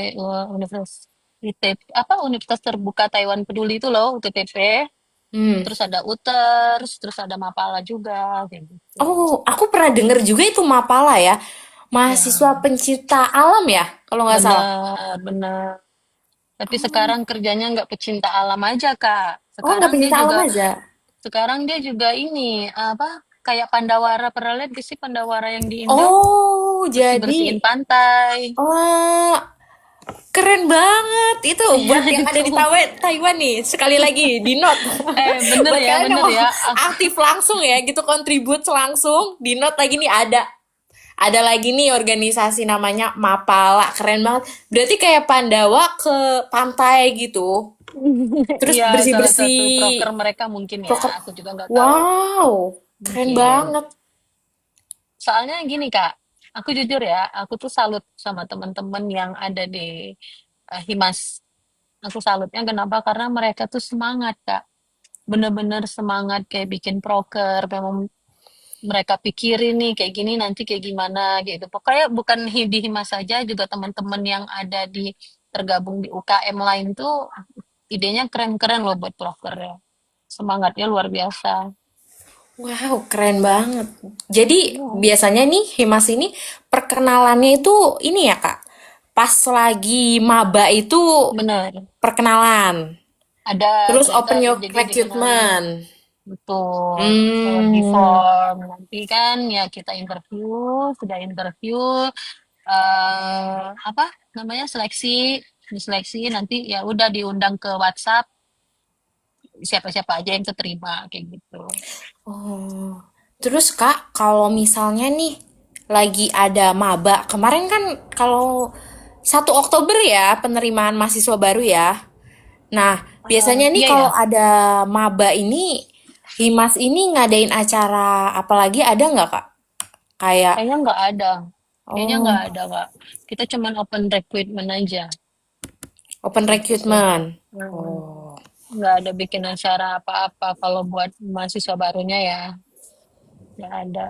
Speaker 1: Universitas ITB, apa Universitas Terbuka Taiwan Peduli itu loh, UTTP.
Speaker 2: Hmm.
Speaker 1: Terus ada UTERS, terus ada Mapala juga kayak gitu.
Speaker 2: Oh, aku pernah denger juga itu Mapala ya. Mahasiswa
Speaker 1: Ya,
Speaker 2: pencipta alam ya, kalau nggak salah.
Speaker 1: benar, benar. Tapi
Speaker 2: Oh,
Speaker 1: sekarang kerjanya nggak pecinta alam aja, Kak.
Speaker 2: oh nggak
Speaker 1: Sekarang dia
Speaker 2: pencipta alam
Speaker 1: juga,
Speaker 2: aja.
Speaker 1: ini, apa, kayak Pandawara. Pernah lihat gak sih Pandawara yang di Indo?
Speaker 2: Oh,
Speaker 1: Bersih-bersihin
Speaker 2: jadi,
Speaker 1: pantai.
Speaker 2: oh, keren banget. Itu
Speaker 1: Iya,
Speaker 2: buat yang ada
Speaker 1: itu.
Speaker 2: di Taiwan nih. Sekali lagi di note. Buat kalian yang
Speaker 1: Bener
Speaker 2: mau
Speaker 1: ya.
Speaker 2: aktif langsung ya, gitu kontribut langsung, di note lagi nih ada. Ada lagi nih organisasi namanya Mapala. Keren banget. Berarti kayak Pandawa ke pantai gitu. Terus
Speaker 1: Iya, salah satu
Speaker 2: bersih-bersih
Speaker 1: proker mereka mungkin ya.
Speaker 2: proker.
Speaker 1: Aku juga nggak tahu.
Speaker 2: Wow, keren
Speaker 1: Mungkin.
Speaker 2: banget.
Speaker 1: Soalnya gini Kak, aku jujur ya, aku tuh salut sama teman-teman yang ada di Himas. Aku salutnya kenapa? Karena mereka tuh semangat Kak. Bener-bener semangat kayak bikin proker. Memang mereka pikirin nih kayak gini nanti kayak gimana gitu. Pokoknya bukan di Himas saja, juga teman-teman yang ada di tergabung di UKM lain tuh idenya keren-keren loh buat proker ya. Semangatnya luar biasa.
Speaker 2: Wow, keren banget. Jadi
Speaker 1: Iya,
Speaker 2: biasanya nih Himas ini perkenalannya itu ini ya Kak. Pas lagi maba itu
Speaker 1: bener.
Speaker 2: perkenalan.
Speaker 1: Ada
Speaker 2: Terus
Speaker 1: ternyata
Speaker 2: open your
Speaker 1: jadi dikenalin.
Speaker 2: recruitment.
Speaker 1: Betul, lewat di
Speaker 2: Hmm.
Speaker 1: form. Nanti kan ya kita interview, sudah interview, apa namanya seleksi, diseleksi nanti ya udah diundang ke WhatsApp siapa-siapa aja yang keterima kayak gitu.
Speaker 2: Oh. Terus Kak, kalau misalnya nih lagi ada maba, kemarin kan kalau 1 Oktober ya penerimaan mahasiswa baru ya. Nah, biasanya nih
Speaker 1: Iya ya,
Speaker 2: kalau ada maba ini, Himas ini ngadain acara apalagi ada nggak Kak? Kayak,
Speaker 1: kayaknya nggak ada, kayaknya nggak
Speaker 2: oh,
Speaker 1: ada Kak. Kita cuman open recruitment aja
Speaker 2: open
Speaker 1: gitu sih.
Speaker 2: recruitment.
Speaker 1: Hmm,
Speaker 2: Oh.
Speaker 1: nggak ada bikin acara apa-apa kalau buat mahasiswa barunya ya, nggak ada.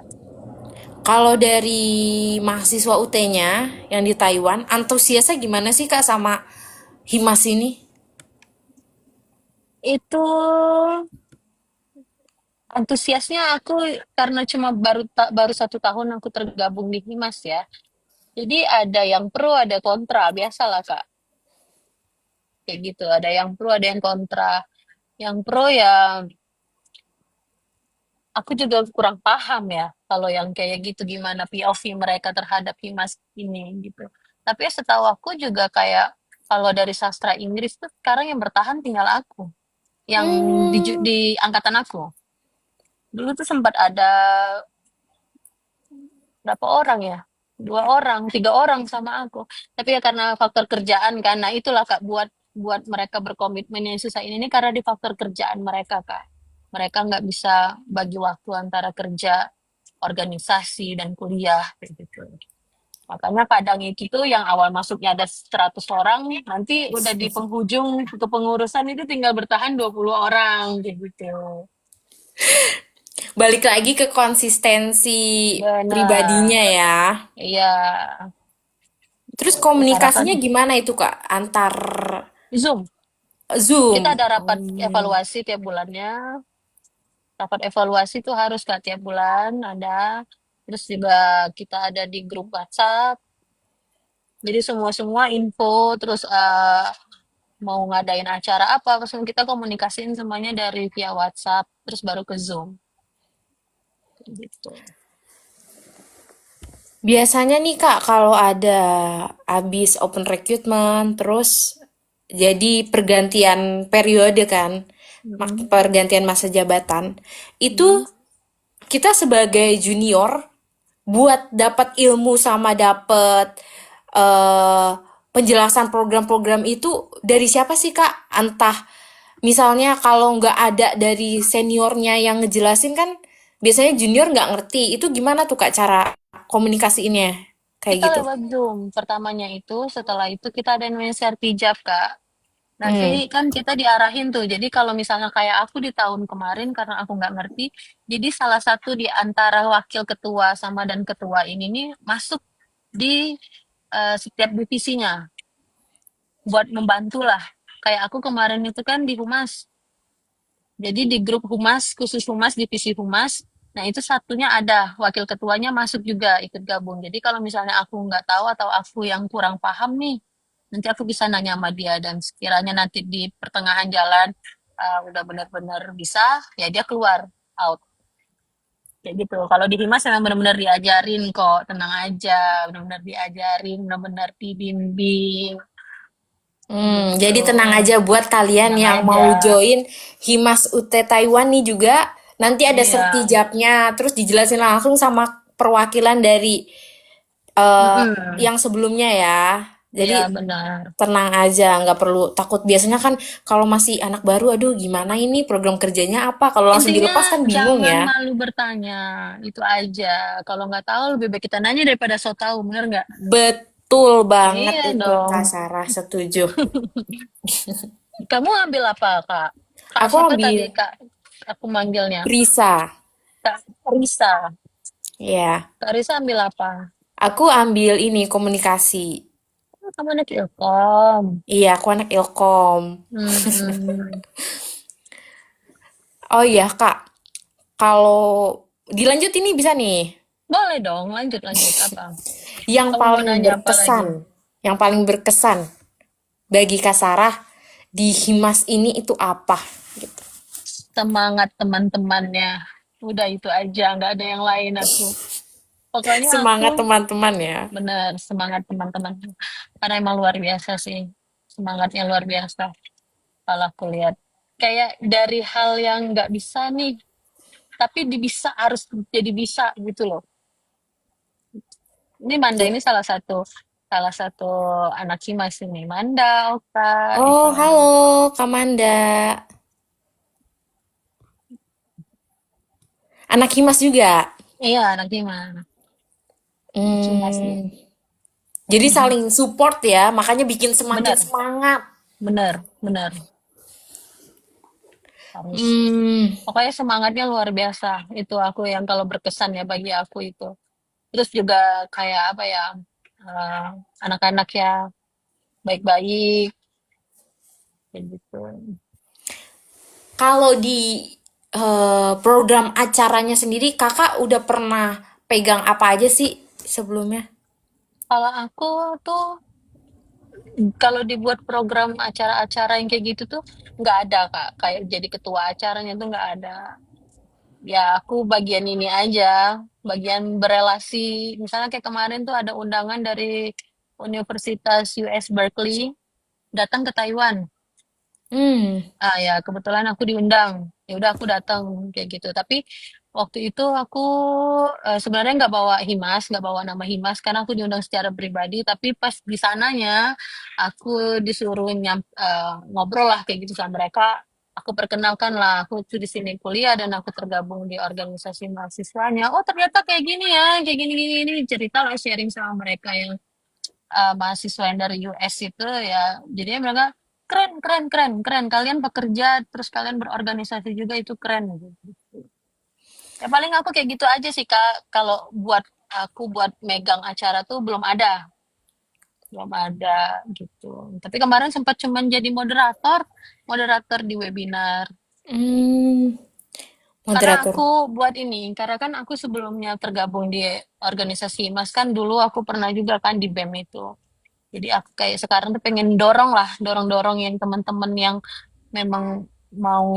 Speaker 2: Kalau dari mahasiswa UT-nya yang di Taiwan, antusiasnya gimana sih Kak sama Himas ini?
Speaker 1: Itu antusiasnya aku karena cuma baru 1 tahun aku tergabung di Himas ya. Jadi ada yang pro, ada kontra, biasalah Kak. Kayak gitu, ada yang pro, ada yang kontra. Yang pro ya aku juga kurang paham ya kalau yang kayak gitu gimana POV mereka terhadap Himas ini gitu. Tapi ya setahu aku juga kayak kalau dari sastra Inggris tuh sekarang yang bertahan tinggal aku, yang
Speaker 2: Hmm.
Speaker 1: di angkatan aku. Dulu tuh sempat ada berapa orang ya? 2 orang, 3 orang sama aku. Tapi ya karena faktor kerjaan kan. Nah itulah Kak buat buat mereka berkomitmen yang susah ini karena di faktor kerjaan mereka Kak. Mereka nggak bisa bagi waktu antara kerja, organisasi dan kuliah kayak gitu. Makanya kadang itu tuh yang awal masuknya ada 100 orang, nanti udah di penghujung kepengurusan itu tinggal bertahan 20 orang kayak gitu.
Speaker 2: Balik lagi ke konsistensi pribadinya
Speaker 1: Benar.
Speaker 2: ya.
Speaker 1: Iya,
Speaker 2: Terus
Speaker 1: karena kan
Speaker 2: komunikasinya gimana itu Kak? Antar
Speaker 1: Zoom. Kita
Speaker 2: Zoom.
Speaker 1: ada rapat
Speaker 2: Oh.
Speaker 1: evaluasi tiap bulannya. Rapat evaluasi itu harus Kak tiap bulan ada. Terus juga kita ada di grup WhatsApp. Jadi semua-semua info terus mau ngadain acara apa, langsung kita komunikasiin semuanya dari via WhatsApp terus baru ke Zoom gitu.
Speaker 2: Biasanya nih Kak, kalau ada abis open recruitment, terus jadi pergantian periode kan,
Speaker 1: Mm-mm.
Speaker 2: pergantian masa jabatan, itu
Speaker 1: Mm-mm.
Speaker 2: kita sebagai junior buat dapat ilmu sama dapat eh, penjelasan program-program itu dari siapa sih Kak? Entah misalnya kalau nggak ada dari seniornya yang ngejelasin kan biasanya junior nggak ngerti. Itu gimana tuh Kak cara komunikasiinnya? Kayak
Speaker 1: Kita
Speaker 2: gitu.
Speaker 1: lewat Zoom pertamanya itu, setelah itu kita ada yang namanya sertijab, Kak. Nanti
Speaker 2: Hmm.
Speaker 1: kan kita diarahin tuh. Jadi kalau misalnya kayak aku di tahun kemarin karena aku nggak ngerti, jadi salah satu di antara wakil ketua sama dan ketua ini nih masuk di setiap divisinya buat membantu lah. Kayak aku kemarin itu kan di humas. Jadi di grup humas, khusus humas, divisi humas, nah itu satunya ada, wakil ketuanya masuk juga ikut gabung. Jadi kalau misalnya aku nggak tahu atau aku yang kurang paham nih, nanti aku bisa nanya sama dia dan sekiranya nanti di pertengahan jalan udah benar-benar bisa, ya dia keluar out. Kayak gitu. Kalau di Himas memang benar-benar diajarin kok, tenang aja, benar-benar diajarin, benar-benar dibimbing
Speaker 2: Jadi
Speaker 1: gitu.
Speaker 2: tenang aja buat kalian
Speaker 1: Tenang
Speaker 2: yang
Speaker 1: aja.
Speaker 2: mau join Himas UT Taiwan nih juga nanti ada
Speaker 1: Iya.
Speaker 2: sertijabnya terus dijelasin langsung sama perwakilan dari eh,
Speaker 1: Mm-mm.
Speaker 2: yang sebelumnya ya.
Speaker 1: Iya
Speaker 2: Jadi
Speaker 1: benar.
Speaker 2: tenang aja, nggak perlu takut. Biasanya kan kalau masih anak baru, aduh gimana ini program kerjanya apa? Kalau langsung
Speaker 1: Intinya
Speaker 2: dilepas kan bingung
Speaker 1: jangan
Speaker 2: ya.
Speaker 1: malu bertanya, itu aja. Kalau nggak tahu lebih baik kita nanya daripada so tahu, bener nggak?
Speaker 2: Betul banget
Speaker 1: Iya
Speaker 2: itu
Speaker 1: dong.
Speaker 2: Kak Sarah, setuju.
Speaker 1: Kamu ambil apa, Kak? Kak
Speaker 2: Aku
Speaker 1: siapa tadi,
Speaker 2: ambil
Speaker 1: Kak? Aku manggilnya.
Speaker 2: Risa,
Speaker 1: Kak Risa.
Speaker 2: ya.
Speaker 1: Kak Risa ambil apa?
Speaker 2: Aku ambil ini komunikasi.
Speaker 1: Oh, kamu anak Ilkom.
Speaker 2: Iya, aku anak Ilkom.
Speaker 1: Hmm,
Speaker 2: Oh iya Kak, kalau dilanjut ini bisa nih.
Speaker 1: boleh dong, lanjut lanjut apa?
Speaker 2: Yang
Speaker 1: Kamu mau
Speaker 2: paling
Speaker 1: nanya apa lagi?
Speaker 2: berkesan, yang paling berkesan bagi Kak Sarah di Himas ini itu apa? Gitu.
Speaker 1: Semangat teman-temannya. Udah itu aja, nggak ada yang lain aku. Pokoknya aku
Speaker 2: Semangat teman-teman ya.
Speaker 1: bener semangat teman-teman. Karena emang luar biasa sih. Semangatnya luar biasa. Kalau aku lihat. Kayak dari hal yang nggak bisa nih, tapi bisa harus jadi bisa gitu loh. Ini Manda
Speaker 2: Tuh.
Speaker 1: ini salah satu anak Himas ini. Manda, Oka, itu
Speaker 2: Oh,
Speaker 1: ada.
Speaker 2: halo Kamanda. Anak Himas juga.
Speaker 1: Iya, anak Himas. Anak Himas dia.
Speaker 2: Hmm, jadi saling support ya, makanya bikin semakin
Speaker 1: Bener,
Speaker 2: semangat.
Speaker 1: bener, bener. Harus.
Speaker 2: Hmm,
Speaker 1: Pokoknya semangatnya luar biasa. Itu aku yang kalau berkesan ya bagi aku itu. Terus juga kayak apa ya, eh, anak-anak ya baik-baik, kayak gitu.
Speaker 2: kalau di program acaranya sendiri, kakak udah pernah pegang apa aja sih sebelumnya?
Speaker 1: Kalau aku tuh, kalau dibuat program acara-acara yang kayak gitu tuh, nggak ada Kak. Kayak jadi ketua acaranya tuh nggak ada. Ya aku bagian ini aja, bagian berelasi. Misalnya kayak kemarin tuh ada undangan dari Universitas US Berkeley datang ke Taiwan.
Speaker 2: Hmm,
Speaker 1: Ah ya, kebetulan aku diundang. Ya udah aku datang kayak gitu. Tapi waktu itu aku sebenarnya nggak bawa Himas, nggak bawa nama Himas karena aku diundang secara pribadi. Tapi pas di sananya aku disuruh ngobrol lah kayak gitu sama mereka. Aku perkenalkan lah, aku tuh di sini kuliah dan aku tergabung di organisasi mahasiswanya. Oh ternyata kayak gini ya, kayak gini-gini ini cerita lah sharing sama mereka yang mahasiswa yang dari US itu ya jadinya mereka keren keren keren keren kalian bekerja terus kalian berorganisasi juga itu keren gitu. Ya paling aku kayak gitu aja sih Kak kalau buat aku buat megang acara tuh belum ada gitu. Tapi kemarin sempat cuman jadi moderator moderator di webinar
Speaker 2: hmm,
Speaker 1: karena
Speaker 2: moderator.
Speaker 1: aku buat ini karena kan aku sebelumnya tergabung di organisasi Mas kan dulu aku pernah juga kan di BEM itu. Jadi aku kayak sekarang tuh pengen dorong lah, dorong-dorong yang teman-teman yang memang mau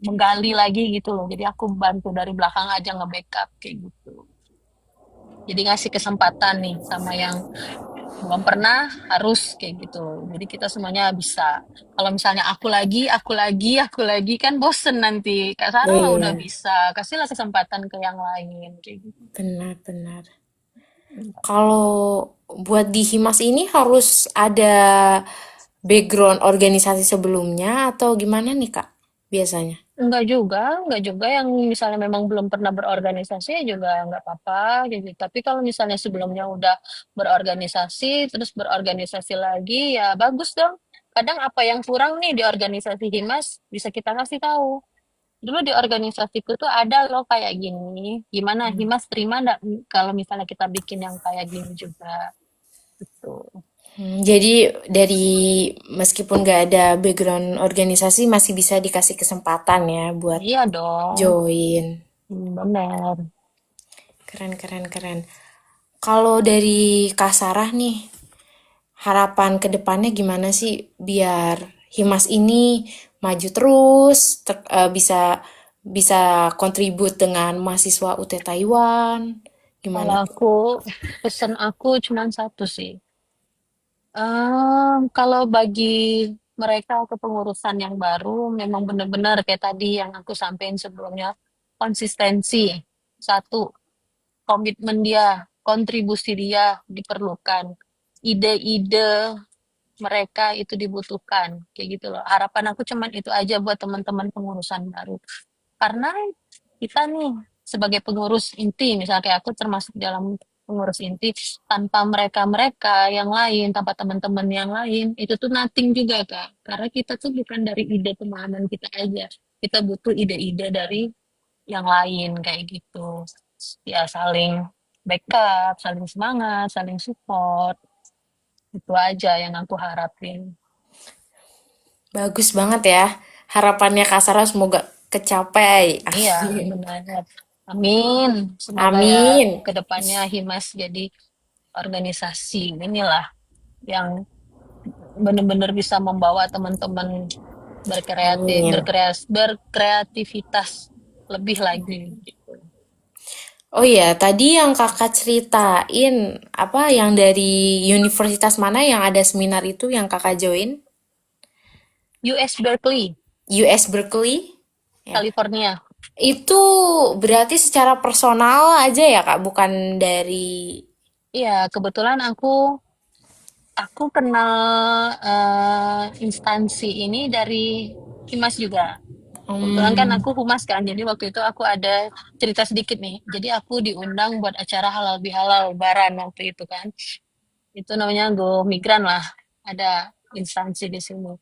Speaker 1: menggali lagi gitu loh. Jadi aku bantu dari belakang aja nge-backup kayak gitu. Jadi ngasih kesempatan nih sama yang belum pernah harus kayak gitu. Jadi kita semuanya bisa. Kalau misalnya aku lagi kan bosen nanti. Kak
Speaker 2: Oh
Speaker 1: Sarah lah udah
Speaker 2: iya,
Speaker 1: bisa, kasihlah kesempatan ke yang lain kayak gitu.
Speaker 2: benar-benar. Kalau buat di Himas ini harus ada background organisasi sebelumnya atau gimana nih Kak biasanya?
Speaker 1: Enggak juga yang misalnya memang belum pernah berorganisasi ya juga nggak apa-apa gitu. Tapi kalau misalnya sebelumnya udah berorganisasi, terus berorganisasi lagi, ya bagus dong. Kadang apa yang kurang nih di organisasi Himas bisa kita kasih tahu. Dulu di organisasiku tuh ada loh kayak gini. Gimana Himas terima nggak kalau misalnya kita bikin yang kayak gini juga gitu.
Speaker 2: Jadi dari meskipun nggak ada background organisasi masih bisa dikasih kesempatan ya buat
Speaker 1: Iya dong.
Speaker 2: join.
Speaker 1: Benar.
Speaker 2: Keren, keren, keren. Kalau dari Kak Sarah nih, harapan ke depannya gimana sih biar Himas ini maju terus, bisa bisa kontribut dengan mahasiswa UT Taiwan? Gimana
Speaker 1: Kalau
Speaker 2: tuh?
Speaker 1: aku, pesan aku cuma satu sih. Kalau bagi mereka kepengurusan yang baru, memang benar-benar kayak tadi yang aku sampaikan sebelumnya, konsistensi. Satu, komitmen dia, kontribusi dia diperlukan. Ide-ide mereka itu dibutuhkan. Kayak gitu loh. Harapan aku cuman itu aja buat teman-teman pengurusan baru. Karena kita nih sebagai pengurus inti, misalnya kayak aku termasuk dalam pengurus inti, tanpa mereka-mereka yang lain, tanpa teman-teman yang lain, itu tuh nothing juga Kak. Karena kita tuh bukan dari ide pemahaman kita aja. Kita butuh ide-ide dari yang lain kayak gitu. Ya saling backup, saling semangat, saling support. Itu aja yang aku harapin.
Speaker 2: Bagus banget ya. Harapannya Kak Sarah semoga kecapai.
Speaker 1: Iya,
Speaker 2: Amin.
Speaker 1: benar. Amin. Semoga ya
Speaker 2: Amin.
Speaker 1: kedepannya Himas jadi organisasi inilah yang benar-benar bisa membawa teman-teman
Speaker 2: Amin.
Speaker 1: berkreativitas lebih lagi gitu.
Speaker 2: Oh iya, tadi yang kakak ceritain, apa yang dari universitas mana yang ada seminar itu yang kakak join?
Speaker 1: US Berkeley,
Speaker 2: US Berkeley? Ya.
Speaker 1: California.
Speaker 2: Itu berarti secara personal aja ya kak, bukan dari...
Speaker 1: Iya, kebetulan aku kenal instansi ini dari Himas juga. Kebetulan kan
Speaker 2: Hmm,
Speaker 1: aku humas kan, jadi waktu itu aku ada cerita sedikit nih. Jadi aku diundang buat acara halal bihalal lebaran waktu itu kan. Itu namanya Go Migran lah. Ada instansi di sini.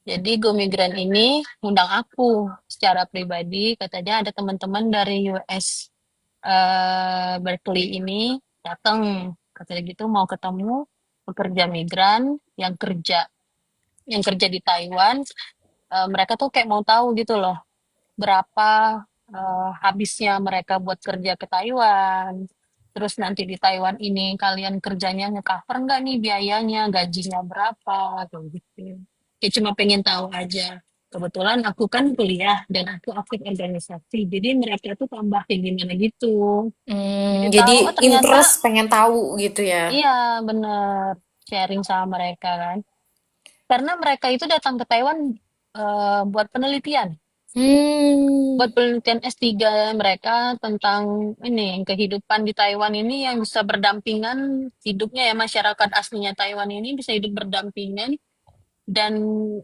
Speaker 1: Jadi Go Migran ini undang aku secara pribadi. Katanya ada teman-teman dari US Berkeley ini datang. Katanya gitu mau ketemu pekerja migran yang kerja di Taiwan. Mereka tuh kayak mau tahu gitu loh berapa habisnya mereka buat kerja ke Taiwan. Terus nanti di Taiwan ini kalian kerjanya nge-cover nggak nih biayanya, gajinya berapa, kayak gitu. Kayak cuma pengen tahu aja. Kebetulan aku kan kuliah dan aku aktif organisasi, jadi mereka tuh tambah kayak gimana gitu. Jadi
Speaker 2: jadi
Speaker 1: tahu, oh
Speaker 2: interest
Speaker 1: ternyata
Speaker 2: pengen tahu gitu ya.
Speaker 1: iya bener sharing sama mereka kan. Karena mereka itu datang ke Taiwan buat penelitian.
Speaker 2: Hmm,
Speaker 1: Buat penelitian S3 mereka tentang ini kehidupan di Taiwan ini yang bisa berdampingan hidupnya ya masyarakat aslinya Taiwan ini bisa hidup berdampingan dan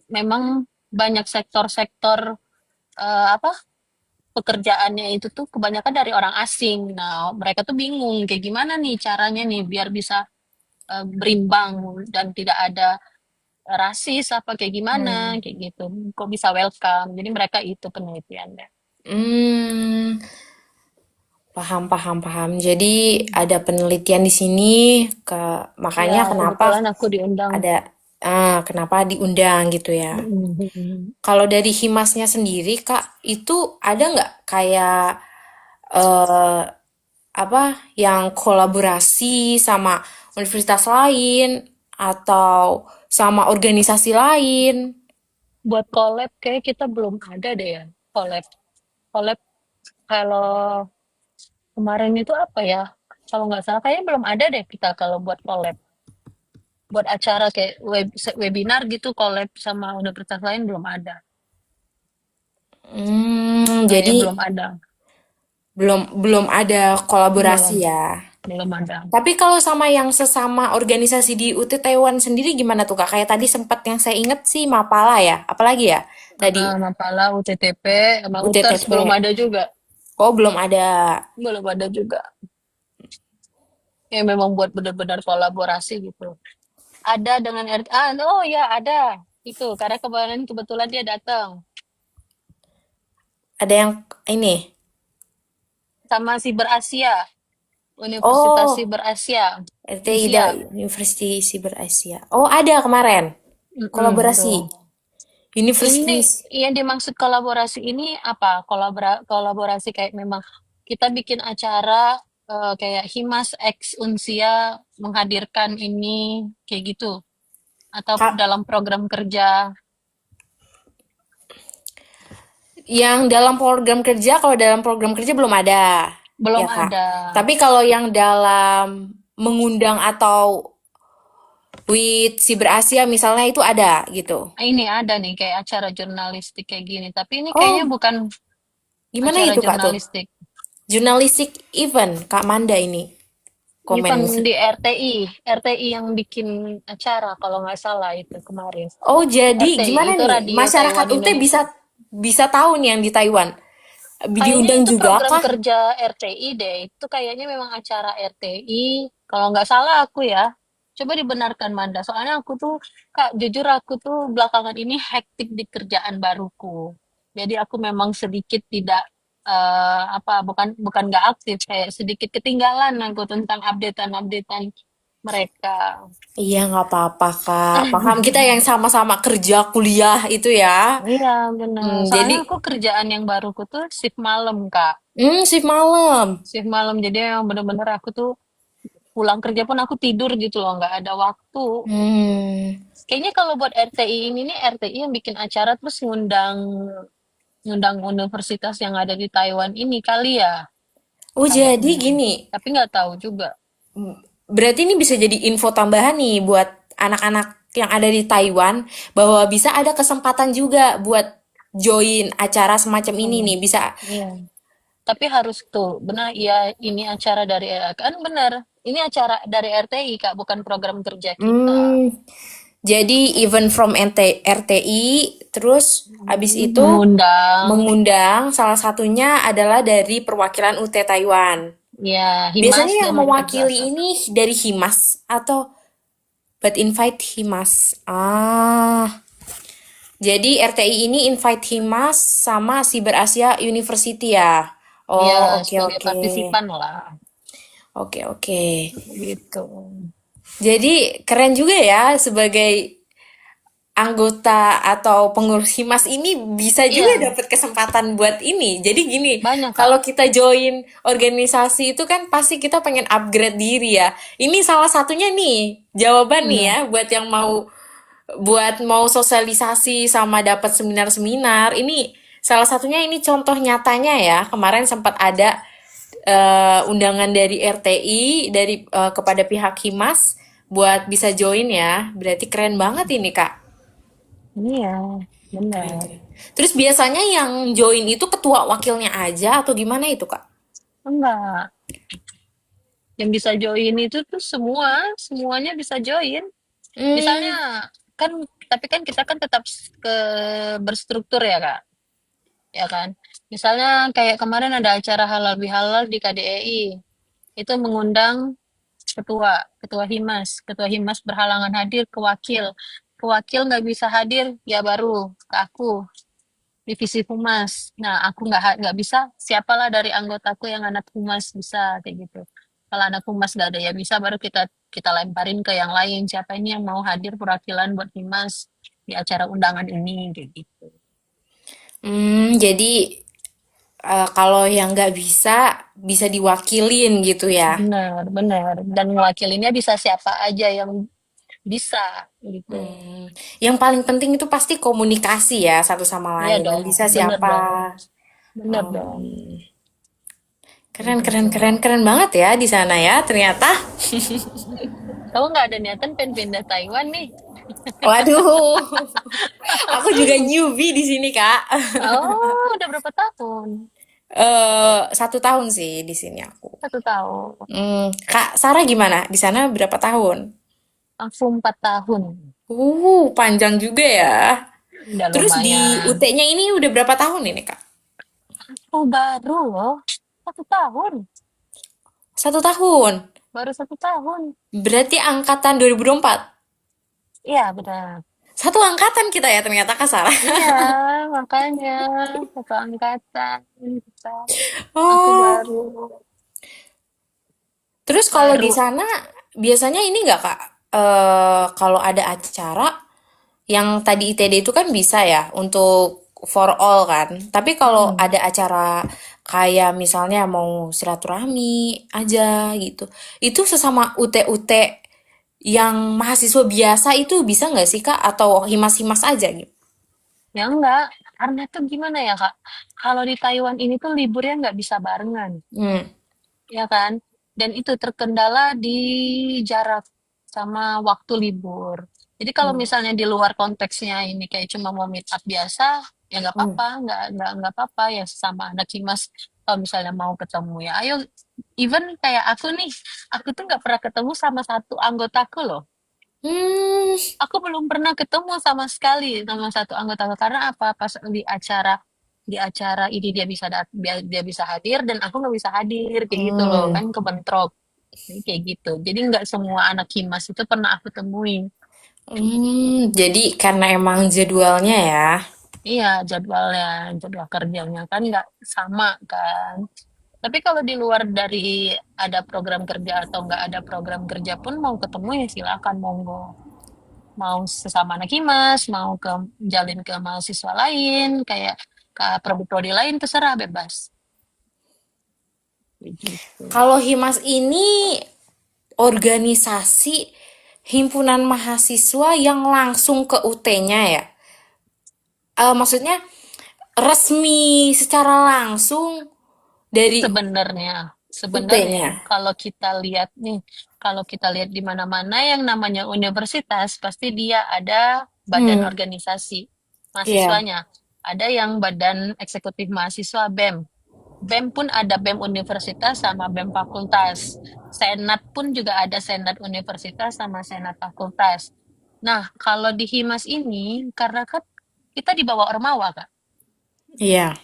Speaker 1: memang banyak sektor-sektor apa pekerjaannya itu tuh kebanyakan dari orang asing. Nah, mereka tuh bingung kayak gimana nih caranya nih biar bisa berimbang dan tidak ada rasis apa kayak gimana kayak gitu. Kok bisa welcome. Jadi mereka itu penelitiannya.
Speaker 2: hmm, paham, paham, paham. Jadi ada penelitian di sini, ke
Speaker 1: Ya,
Speaker 2: makanya kenapa
Speaker 1: kebetulan aku diundang.
Speaker 2: kenapa diundang gitu ya.
Speaker 1: Mhm.
Speaker 2: Kalau dari Himasnya sendiri, Kak, itu ada nggak kayak eh, apa yang kolaborasi sama universitas lain atau sama organisasi lain?
Speaker 1: Buat collab kayak kita belum ada deh ya. Collab. Collab kalau kemarin itu apa ya? Kalau nggak salah kayaknya belum ada deh kita kalau buat collab. buat acara kayak webinar gitu, collab sama universitas lain belum ada. Kayaknya
Speaker 2: Jadi
Speaker 1: belum ada.
Speaker 2: belum belum ada kolaborasi
Speaker 1: Belum,
Speaker 2: ya.
Speaker 1: belum ada.
Speaker 2: Tapi kalau sama yang sesama organisasi di UT Taiwan sendiri gimana tuh Kak? Kayak tadi sempat yang saya inget sih Mapala ya. Apalagi ya? Tadi
Speaker 1: Mapala, UTTP, sama UTERS
Speaker 2: UTTP.
Speaker 1: belum ada juga.
Speaker 2: Oh, belum ada.
Speaker 1: Belum ada juga. Ya memang buat benar-benar kolaborasi gitu. Ada dengan RT, oh ya ada. Itu, karena kemarin kebetulan dia datang.
Speaker 2: Ada yang ini.
Speaker 1: Sama Siber Asia, Universitas
Speaker 2: Oh,
Speaker 1: Siber Asia.
Speaker 2: RTI
Speaker 1: Usia.
Speaker 2: University Cyber Asia. Oh, ada kemarin. Kolaborasi.
Speaker 1: Tuh. Ini
Speaker 2: Universitas.
Speaker 1: yang dimaksud kolaborasi ini apa? Kolaborasi kayak memang kita bikin acara kayak Himas X Unsia menghadirkan ini kayak gitu atau
Speaker 2: Kak,
Speaker 1: dalam program kerja
Speaker 2: yang dalam program kerja, kalau dalam program kerja belum ada.
Speaker 1: belum
Speaker 2: Ya, Kak.
Speaker 1: ada.
Speaker 2: Tapi kalau yang dalam mengundang atau with Cyber Asia misalnya itu ada gitu.
Speaker 1: Ini ada nih kayak acara jurnalistik kayak gini, tapi ini kayaknya
Speaker 2: Oh,
Speaker 1: bukan
Speaker 2: gimana
Speaker 1: acara
Speaker 2: itu Kak tuh?
Speaker 1: jurnalistik.
Speaker 2: Jurnalistik event, Kak Manda ini komen.
Speaker 1: Event di RTI yang bikin acara kalau nggak salah itu kemarin.
Speaker 2: Oh, jadi
Speaker 1: RTI
Speaker 2: gimana
Speaker 1: itu
Speaker 2: nih?
Speaker 1: Radio
Speaker 2: Masyarakat
Speaker 1: Taiwan
Speaker 2: UT bisa
Speaker 1: Indonesia.
Speaker 2: bisa tahu nih yang di Taiwan.
Speaker 1: Kayaknya
Speaker 2: Diundang
Speaker 1: itu
Speaker 2: juga
Speaker 1: program
Speaker 2: kah?
Speaker 1: kerja RTI deh. Itu kayaknya memang acara RTI. Kalau nggak salah aku ya. Coba dibenarkan Manda. Soalnya aku tuh, Kak, jujur aku tuh belakangan ini hektik di kerjaan baruku. Jadi aku memang sedikit tidak apa bukan bukan nggak aktif kayak sedikit ketinggalan aku tentang updatean-updatean mereka.
Speaker 2: Iya, nggak apa-apa, Kak. Paham kita yang sama-sama kerja kuliah itu ya.
Speaker 1: Iya benar. Soalnya
Speaker 2: Jadi,
Speaker 1: aku kerjaan yang baruku tuh shift malam Kak.
Speaker 2: shift malam.
Speaker 1: Shift malam jadi memang bener-bener aku tuh pulang kerja pun aku tidur gitu loh, nggak ada waktu.
Speaker 2: Hmm.
Speaker 1: Kayaknya kalau buat RTI ini nih, RTI yang bikin acara terus ngundang ngundang universitas yang ada di Taiwan ini kali ya,
Speaker 2: Oh, jadi
Speaker 1: kayaknya.
Speaker 2: gini.
Speaker 1: Tapi nggak tahu juga.
Speaker 2: Berarti ini bisa jadi info tambahan nih buat anak-anak yang ada di Taiwan bahwa bisa ada kesempatan juga buat join acara semacam ini
Speaker 1: Hmm,
Speaker 2: nih. Bisa.
Speaker 1: iya. Tapi harus tuh, benar, iya ini acara dari, kan benar, ini acara dari RTI Kak, bukan program kerja kita.
Speaker 2: Hmm, jadi event from RTI, terus abis itu
Speaker 1: Mengundang,
Speaker 2: mengundang salah satunya adalah dari perwakilan UT Taiwan.
Speaker 1: ya Himas
Speaker 2: Biasanya
Speaker 1: dan
Speaker 2: yang
Speaker 1: Universitas.
Speaker 2: mewakili ini dari Himas atau but invite Himas. Ah, jadi RTI ini invite Himas sama Cyber Asia University ya.
Speaker 1: Ya
Speaker 2: Oh, oke
Speaker 1: sebagai
Speaker 2: oke.
Speaker 1: partisipan lah,
Speaker 2: Oke oke.
Speaker 1: gitu.
Speaker 2: Jadi keren juga ya sebagai anggota atau pengurus Himas ini bisa juga
Speaker 1: Iya,
Speaker 2: dapat kesempatan buat ini. Jadi gini,
Speaker 1: banyak Kak.
Speaker 2: kalau kita join organisasi itu kan pasti kita pengen upgrade diri ya. Ini salah satunya nih, jawaban nih
Speaker 1: Iya.
Speaker 2: ya buat yang mau sosialisasi sama dapat seminar-seminar. Ini salah satunya ini contoh nyatanya ya. Kemarin sempat ada undangan dari RTI kepada pihak Himas buat bisa join ya. Berarti keren banget ini, Kak.
Speaker 1: Iya,
Speaker 2: Keren,
Speaker 1: benar.
Speaker 2: keren. Terus biasanya yang join itu ketua wakilnya aja atau gimana itu, Kak?
Speaker 1: Enggak, yang bisa join itu tuh semuanya bisa join.
Speaker 2: Hmm,
Speaker 1: Misalnya kan, tapi kan kita kan tetap ke berstruktur ya Kak, ya kan. Misalnya kayak kemarin ada acara halal bihalal di KDEI, itu mengundang ketua ketua Himas berhalangan hadir ke wakil nggak bisa hadir ya baru ke aku divisi humas. Nah, aku nggak bisa, siapalah dari anggotaku yang anak humas bisa kayak gitu. Kalau anak humas nggak ada ya bisa, baru kita kita lemparin ke yang lain. Siapa ini yang mau hadir perwakilan buat humas di acara undangan ini kayak gitu.
Speaker 2: jadi kalau yang nggak bisa, bisa diwakilin gitu ya.
Speaker 1: Benar, benar. Dan mewakilinnya bisa siapa aja yang bisa gitu.
Speaker 2: Hmm, yang paling penting itu pasti komunikasi ya satu sama
Speaker 1: Iya
Speaker 2: lain. Yang
Speaker 1: dong,
Speaker 2: bisa
Speaker 1: benar
Speaker 2: siapa?
Speaker 1: dong, benar dong.
Speaker 2: Hmm, keren,
Speaker 1: Gitu
Speaker 2: keren,
Speaker 1: tuh.
Speaker 2: keren, keren banget ya di sana ya ternyata.
Speaker 1: Tahu nggak ada niatan pengen pindah Taiwan nih.
Speaker 2: Waduh, aku juga newbie di sini, Kak.
Speaker 1: Oh, udah berapa tahun?
Speaker 2: 1 tahun sih di sini aku.
Speaker 1: 1 tahun.
Speaker 2: Kak Sarah gimana? Di sana berapa tahun?
Speaker 1: Aku 4 tahun.
Speaker 2: Panjang juga ya.
Speaker 1: Udah
Speaker 2: Terus di
Speaker 1: lumayan.
Speaker 2: UT-nya ini udah berapa tahun ini, Kak?
Speaker 1: Oh, baru loh. 1 tahun.
Speaker 2: 1 tahun.
Speaker 1: Baru 1 tahun.
Speaker 2: Berarti angkatan 2024.
Speaker 1: Iya, benar.
Speaker 2: Satu angkatan kita ya ternyata, Kak Sarah.
Speaker 1: Iya, makanya satu angkatan kita. Aku
Speaker 2: Oh,
Speaker 1: baru
Speaker 2: terus kalau di
Speaker 1: baru
Speaker 2: sana biasanya ini nggak, Kak? Kalau ada acara yang tadi ITD itu kan bisa ya untuk for all kan. Tapi kalau
Speaker 1: mm,
Speaker 2: ada acara kayak misalnya mau silaturahmi aja gitu, itu sesama UT-UT yang mahasiswa biasa itu bisa nggak sih, Kak? Atau himas-himas aja gitu?
Speaker 1: ya enggak. Karena tuh gimana ya, Kak? Kalau di Taiwan ini tuh liburnya nggak bisa barengan.
Speaker 2: Hmm.
Speaker 1: Ya kan? Dan itu terkendala di jarak sama waktu libur. Jadi kalau
Speaker 2: Hmm.
Speaker 1: misalnya di luar konteksnya ini kayak cuma mau meet up biasa, ya nggak
Speaker 2: Hmm.
Speaker 1: apa-apa, nggak apa-apa ya sesama anak Himas kalau misalnya mau ketemu ya ayo. Even kayak aku nih, aku tuh nggak pernah ketemu sama satu anggotaku loh.
Speaker 2: Hmm.
Speaker 1: Aku belum pernah ketemu sama sekali sama satu anggota karena apa? Pas di acara ini dia bisa hadir dan aku nggak bisa hadir kayak gitu loh
Speaker 2: Hmm.
Speaker 1: kan kebentrok. Jadi kayak gitu. Jadi nggak semua anak Himas itu pernah aku temuin.
Speaker 2: Jadi karena emang jadwalnya ya.
Speaker 1: Iya, jadwal kerjanya kan nggak sama kan. Tapi kalau di luar dari ada program kerja atau nggak ada program kerja pun mau ketemu ya silakan monggo. Mau sesama anak Himas, mau jalin ke mahasiswa lain, kayak ke prodi-prodi lain terserah bebas. Begitu.
Speaker 2: Kalau Himas ini organisasi himpunan mahasiswa yang langsung ke UT-nya ya. Maksudnya resmi secara langsung dari
Speaker 1: Sebenarnya
Speaker 2: UT-nya.
Speaker 1: kalau kita lihat nih, kalau kita lihat di mana-mana yang namanya universitas, pasti dia ada badan
Speaker 2: Hmm,
Speaker 1: organisasi
Speaker 2: iya.
Speaker 1: mahasiswanya. Ada yang badan eksekutif mahasiswa BEM. BEM pun ada BEM universitas sama BEM fakultas. Senat pun juga ada senat universitas sama senat fakultas. Nah, kalau di Himas ini, karena kan kita di bawah Ormawa, Kak.
Speaker 2: Iya.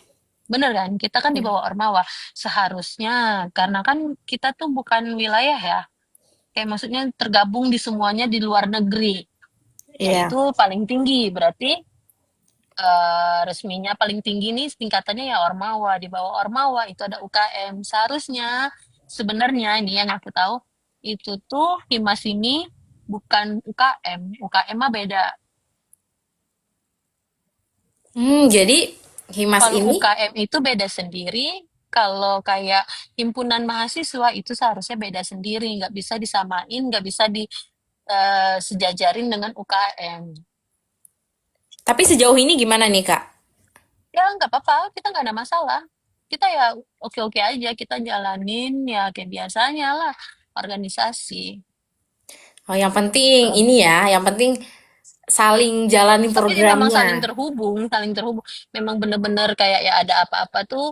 Speaker 1: Bener kan? Kita kan di bawah Ormawa. Seharusnya, karena kan kita tuh bukan wilayah ya. Kayak maksudnya tergabung di semuanya di luar negeri.
Speaker 2: Iya.
Speaker 1: Yaitu paling tinggi. Berarti resminya paling tinggi nih tingkatannya ya Ormawa. Di bawah Ormawa itu ada UKM. Seharusnya sebenarnya ini yang aku tahu itu tuh Himas ini bukan UKM. UKM mah beda.
Speaker 2: Jadi Himas
Speaker 1: Kalau
Speaker 2: ini,
Speaker 1: UKM itu beda sendiri, kalau kayak himpunan mahasiswa itu seharusnya beda sendiri, nggak bisa disamain, nggak bisa sejajarin dengan UKM.
Speaker 2: tapi sejauh ini gimana nih, Kak?
Speaker 1: Ya nggak apa-apa, kita nggak ada masalah. Kita ya oke-oke aja, kita jalanin ya kayak biasanya lah, organisasi.
Speaker 2: Oh, yang penting
Speaker 1: Gitu.
Speaker 2: ini ya, yang penting saling jalanin
Speaker 1: Tapi ya memang
Speaker 2: programnya.
Speaker 1: saling terhubung. Memang bener-bener kayak ya ada apa-apa tuh.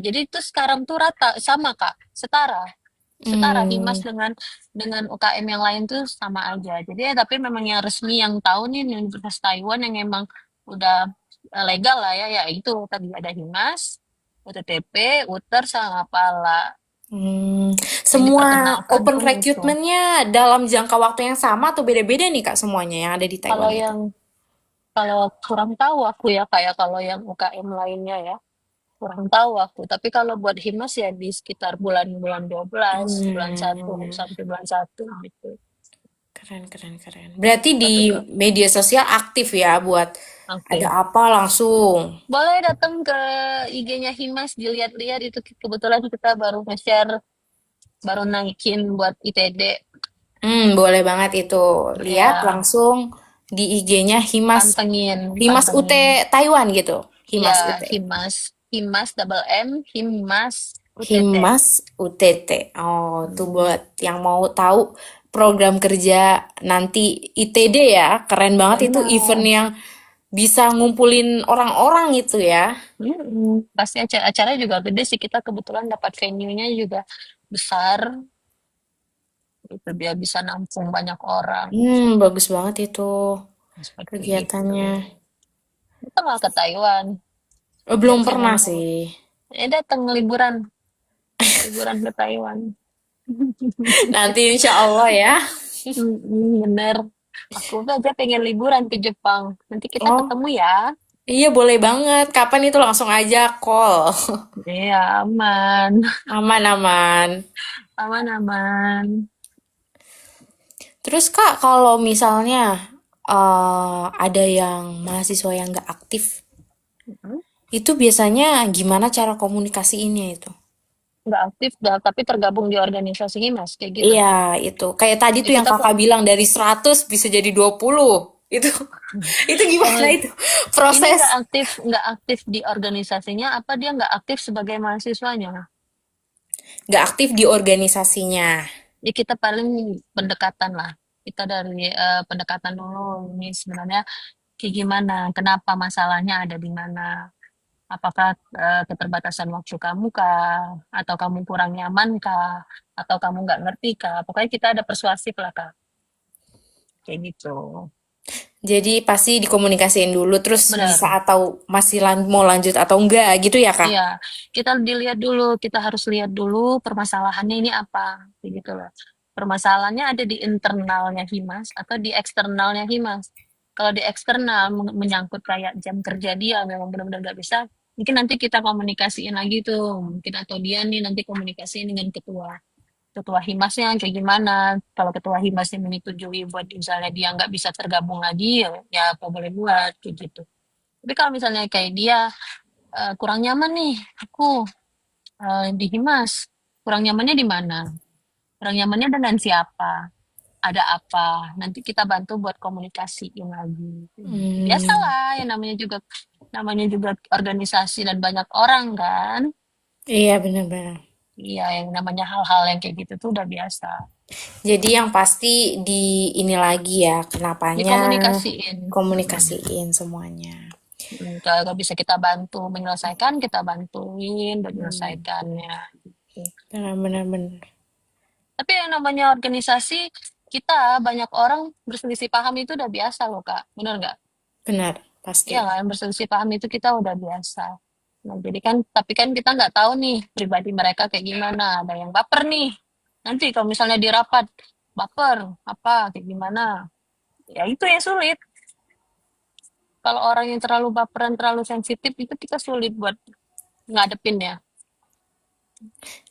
Speaker 1: Jadi itu sekarang tuh rata, sama Kak, setara. Setara Himas
Speaker 2: Hmm.
Speaker 1: dengan UKM yang lain tuh sama aja. Jadi ya tapi memang yang resmi yang tahu nih Universitas Taiwan yang emang udah legal lah ya itu tadi ada Himas, UTTP, UTER sama Pala
Speaker 2: Hmm,
Speaker 1: yang
Speaker 2: semua
Speaker 1: diperkenalkan
Speaker 2: open
Speaker 1: pun itu.
Speaker 2: recruitment-nya dalam jangka waktu yang sama atau beda-beda nih, Kak, semuanya yang ada di
Speaker 1: Kalau
Speaker 2: Taiwan itu?
Speaker 1: yang kalau kurang tahu aku ya kayak kalau yang UKM lainnya ya kurang tahu aku. Tapi kalau buat Himas ya di sekitar bulan-bulan 12 bulan satu
Speaker 2: Hmm,
Speaker 1: sampai bulan satu gitu.
Speaker 2: keren, keren, keren. Berarti di
Speaker 1: Satu ke
Speaker 2: media sosial aktif ya buat ada
Speaker 1: aktif.
Speaker 2: apa langsung.
Speaker 1: Boleh datang ke IG-nya Himas dilihat-lihat itu kebetulan kita baru nge-share baru naikin buat ITD
Speaker 2: Boleh banget itu. Lihat
Speaker 1: ya
Speaker 2: langsung di IG-nya Himas
Speaker 1: pantengin
Speaker 2: Himas UT
Speaker 1: pantengin
Speaker 2: Taiwan gitu. Himas
Speaker 1: ya
Speaker 2: UT.
Speaker 1: Himas Himas double M Himas UTT
Speaker 2: Himas UTT. Oh, tuh buat yang mau tahu program kerja nanti ITD ya. Keren banget itu event
Speaker 1: Benar.
Speaker 2: yang bisa ngumpulin orang-orang itu ya.
Speaker 1: Pasti acaranya juga gede sih. Kita kebetulan dapat venue-nya juga besar. Itu biar bisa nampung banyak orang.
Speaker 2: Bagus banget itu
Speaker 1: Seperti itu.
Speaker 2: kegiatannya.
Speaker 1: Kita nggak ke Taiwan.
Speaker 2: Belum
Speaker 1: Biasanya
Speaker 2: pernah
Speaker 1: mau.
Speaker 2: sih.
Speaker 1: Datang liburan. Liburan ke Taiwan.
Speaker 2: Nanti insya Allah ya.
Speaker 1: Bener. Aku tuh aja pengen liburan ke Jepang. Nanti kita
Speaker 2: Oh,
Speaker 1: ketemu ya.
Speaker 2: iya boleh banget. Kapan itu langsung aja call.
Speaker 1: Iya, aman.
Speaker 2: Aman-aman.
Speaker 1: Aman-aman.
Speaker 2: Terus Kak, kalau misalnya ada yang mahasiswa yang nggak aktif,
Speaker 1: Mm.
Speaker 2: itu biasanya gimana cara komunikasiinnya itu?
Speaker 1: Nggak aktif, tapi tergabung di organisasi Himas, kayak gitu.
Speaker 2: Iya, itu. Kayak tadi
Speaker 1: Ya
Speaker 2: tuh yang
Speaker 1: kita kok,
Speaker 2: kakak bilang dari 100 bisa jadi 20. Itu itu
Speaker 1: oh,
Speaker 2: gimana itu
Speaker 1: ini
Speaker 2: proses?
Speaker 1: nggak aktif di organisasinya, apa dia nggak aktif sebagai mahasiswanya?
Speaker 2: Nggak aktif di organisasinya.
Speaker 1: Ya kita paling pendekatan lah. Kita dari pendekatan dulu. Ini sebenarnya kayak gimana? Kenapa masalahnya ada di mana? Apakah keterbatasan waktu kamu kah? Atau kamu kurang nyaman kah? Atau kamu nggak ngerti kah? Pokoknya kita ada persuasif lah kak. Kayak gitu.
Speaker 2: Jadi pasti dikomunikasiin dulu terus bisa
Speaker 1: Benar.
Speaker 2: atau masih mau lanjut atau enggak gitu ya, Kak?
Speaker 1: Iya, kita dilihat dulu, kita harus lihat dulu permasalahannya ini apa, kayak gitu loh. Permasalahannya ada di internalnya Himas atau di eksternalnya Himas. Kalau di eksternal menyangkut kayak jam kerja dia memang benar-benar nggak bisa, mungkin nanti kita komunikasiin lagi tuh, mungkin atau dia nih nanti komunikasiin dengan ketua ketua Himasnya kayak gimana. Kalau ketua Himasnya menyetujui buat misalnya dia nggak bisa tergabung lagi, ya apa boleh buat kayak gitu. Tapi kalau misalnya kayak dia kurang nyaman nih aku di Himas. Kurang nyamannya di mana? Kurang nyamannya dengan siapa? Ada apa? Nanti kita bantu buat komunikasiin lagi. Gitu.
Speaker 2: Hmm,
Speaker 1: Biasalah, yang namanya juga organisasi dan banyak orang kan.
Speaker 2: iya benar-benar.
Speaker 1: Iya, yang namanya hal-hal yang kayak gitu tuh udah biasa.
Speaker 2: Jadi yang pasti di ini lagi ya, kenapanya
Speaker 1: Dikomunikasiin.
Speaker 2: komunikasiin semuanya.
Speaker 1: Kalau bisa kita bantu menyelesaikan, kita bantuin buat
Speaker 2: Hmm,
Speaker 1: menyelesaikannya. Gitu.
Speaker 2: benar-benar benar.
Speaker 1: Tapi yang namanya organisasi, kita banyak orang berselisih paham itu udah biasa loh, Kak. Bener nggak?
Speaker 2: Benar,
Speaker 1: Iya
Speaker 2: pasti.
Speaker 1: kan, berselisih paham itu kita udah biasa. Nah, jadi kan, tapi kan kita nggak tahu nih pribadi mereka kayak gimana. Ada yang baper nih. Nanti kalau misalnya di rapat, baper, apa, kayak gimana. Ya itu yang sulit. Kalau orang yang terlalu baperan, terlalu sensitif, itu kita sulit buat ngadepinnya.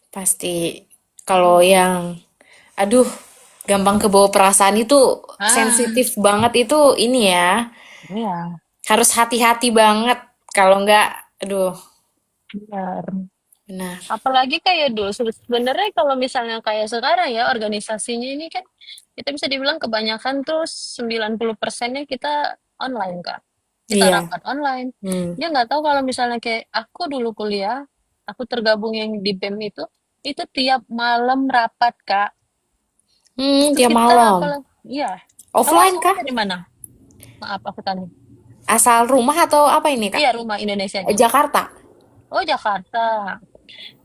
Speaker 2: Pasti kalau yang aduh gampang kebawa perasaan itu
Speaker 1: Ah,
Speaker 2: sensitif banget itu ini ya.
Speaker 1: iya,
Speaker 2: Harus hati-hati banget kalau enggak aduh
Speaker 1: benar.
Speaker 2: benar.
Speaker 1: Apalagi kayak dulu, sebenarnya kalau misalnya kayak sekarang ya, organisasinya ini kan kita bisa dibilang kebanyakan tuh 90%-nya kita online, Kak. Kita
Speaker 2: Iya.
Speaker 1: rapat online.
Speaker 2: Hmm.
Speaker 1: Dia nggak tahu kalau misalnya kayak aku dulu kuliah, aku tergabung yang di BEM itu tiap malam rapat, Kak. Itu
Speaker 2: Tiap
Speaker 1: kita
Speaker 2: malam.
Speaker 1: apalagi, iya. Kamu
Speaker 2: Offline
Speaker 1: asalnya
Speaker 2: kah?
Speaker 1: dari mana? Maaf, aku tanya.
Speaker 2: Asal rumah atau apa ini, Kak?
Speaker 1: Iya, rumah Indonesianya.
Speaker 2: Jakarta.
Speaker 1: Oh, Jakarta.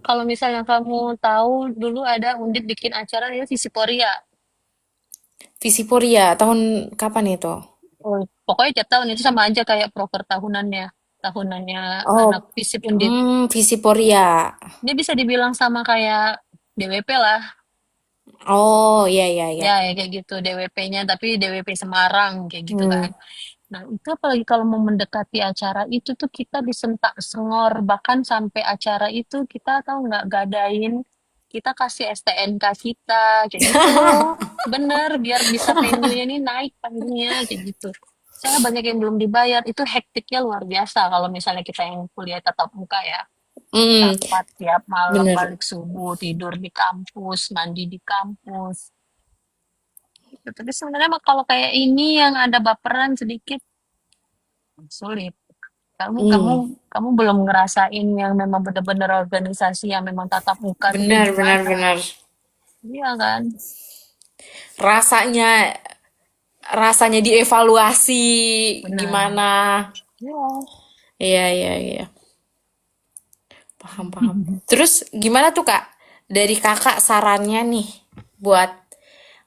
Speaker 1: Kalau misalnya kamu tahu dulu ada Undip bikin acara ya Visiporia.
Speaker 2: Visiporia. Tahun kapan itu?
Speaker 1: Oh, pokoknya tiap tahun itu sama aja kayak proker tahunannya. Tahunannya anak
Speaker 2: Oh,
Speaker 1: Visip Undip.
Speaker 2: Visiporia.
Speaker 1: Dia bisa dibilang sama kayak DWP lah.
Speaker 2: Oh, iya, iya, iya.
Speaker 1: Ya, ya kayak gitu DWP-nya, tapi DWP Semarang kayak gitu
Speaker 2: Hmm.
Speaker 1: kan. Nah, itu apalagi kalau mau mendekati acara itu tuh kita disentak sengor, bahkan sampai acara itu kita tahu nggak gadain, kita kasih STNK kita, kayak gitu loh. Bener, biar bisa venue-nya ini naik panggungnya, kayak gitu. Soalnya banyak yang belum dibayar, itu hektiknya luar biasa kalau misalnya kita yang kuliah tatap muka ya.
Speaker 2: Hmm,
Speaker 1: Rapat tiap malam,
Speaker 2: bener.
Speaker 1: balik subuh, tidur di kampus, mandi di kampus. Gitu. Tapi sebenarnya mah kalau kayak ini yang ada baperan sedikit, sulit. Kamu kamu
Speaker 2: Hmm,
Speaker 1: kamu belum ngerasain yang memang benar-benar organisasi yang memang tatap muka tuh kayak
Speaker 2: benar, benar,
Speaker 1: gimana?
Speaker 2: benar.
Speaker 1: Iya kan?
Speaker 2: rasanya rasanya dievaluasi
Speaker 1: Benar.
Speaker 2: gimana.
Speaker 1: Ya.
Speaker 2: Iya, iya, iya. Paham, paham. Terus gimana tuh Kak? Dari Kakak sarannya nih buat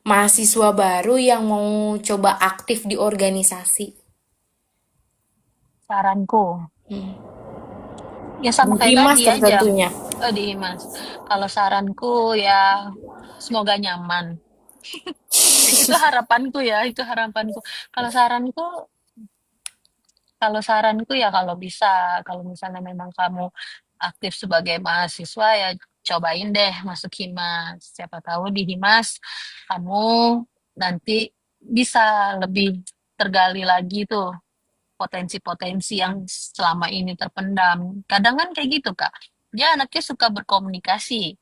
Speaker 2: mahasiswa baru yang mau coba aktif di organisasi.
Speaker 1: Saranku,
Speaker 2: Hmm.
Speaker 1: ya sama
Speaker 2: Di
Speaker 1: kayak
Speaker 2: Mas
Speaker 1: tadi aja.
Speaker 2: tentunya.
Speaker 1: Oh, di Mas. Kalau saranku ya semoga nyaman. Itu harapanku ya, itu harapanku. Kalau saranku, kalau saranku ya kalau bisa, kalau misalnya memang kamu aktif sebagai mahasiswa ya cobain deh masuk Himas. Siapa tahu di Himas kamu nanti bisa lebih tergali lagi tuh potensi-potensi yang selama ini terpendam. Kadang kan kayak gitu, Kak. Dia anaknya suka berkomunikasi.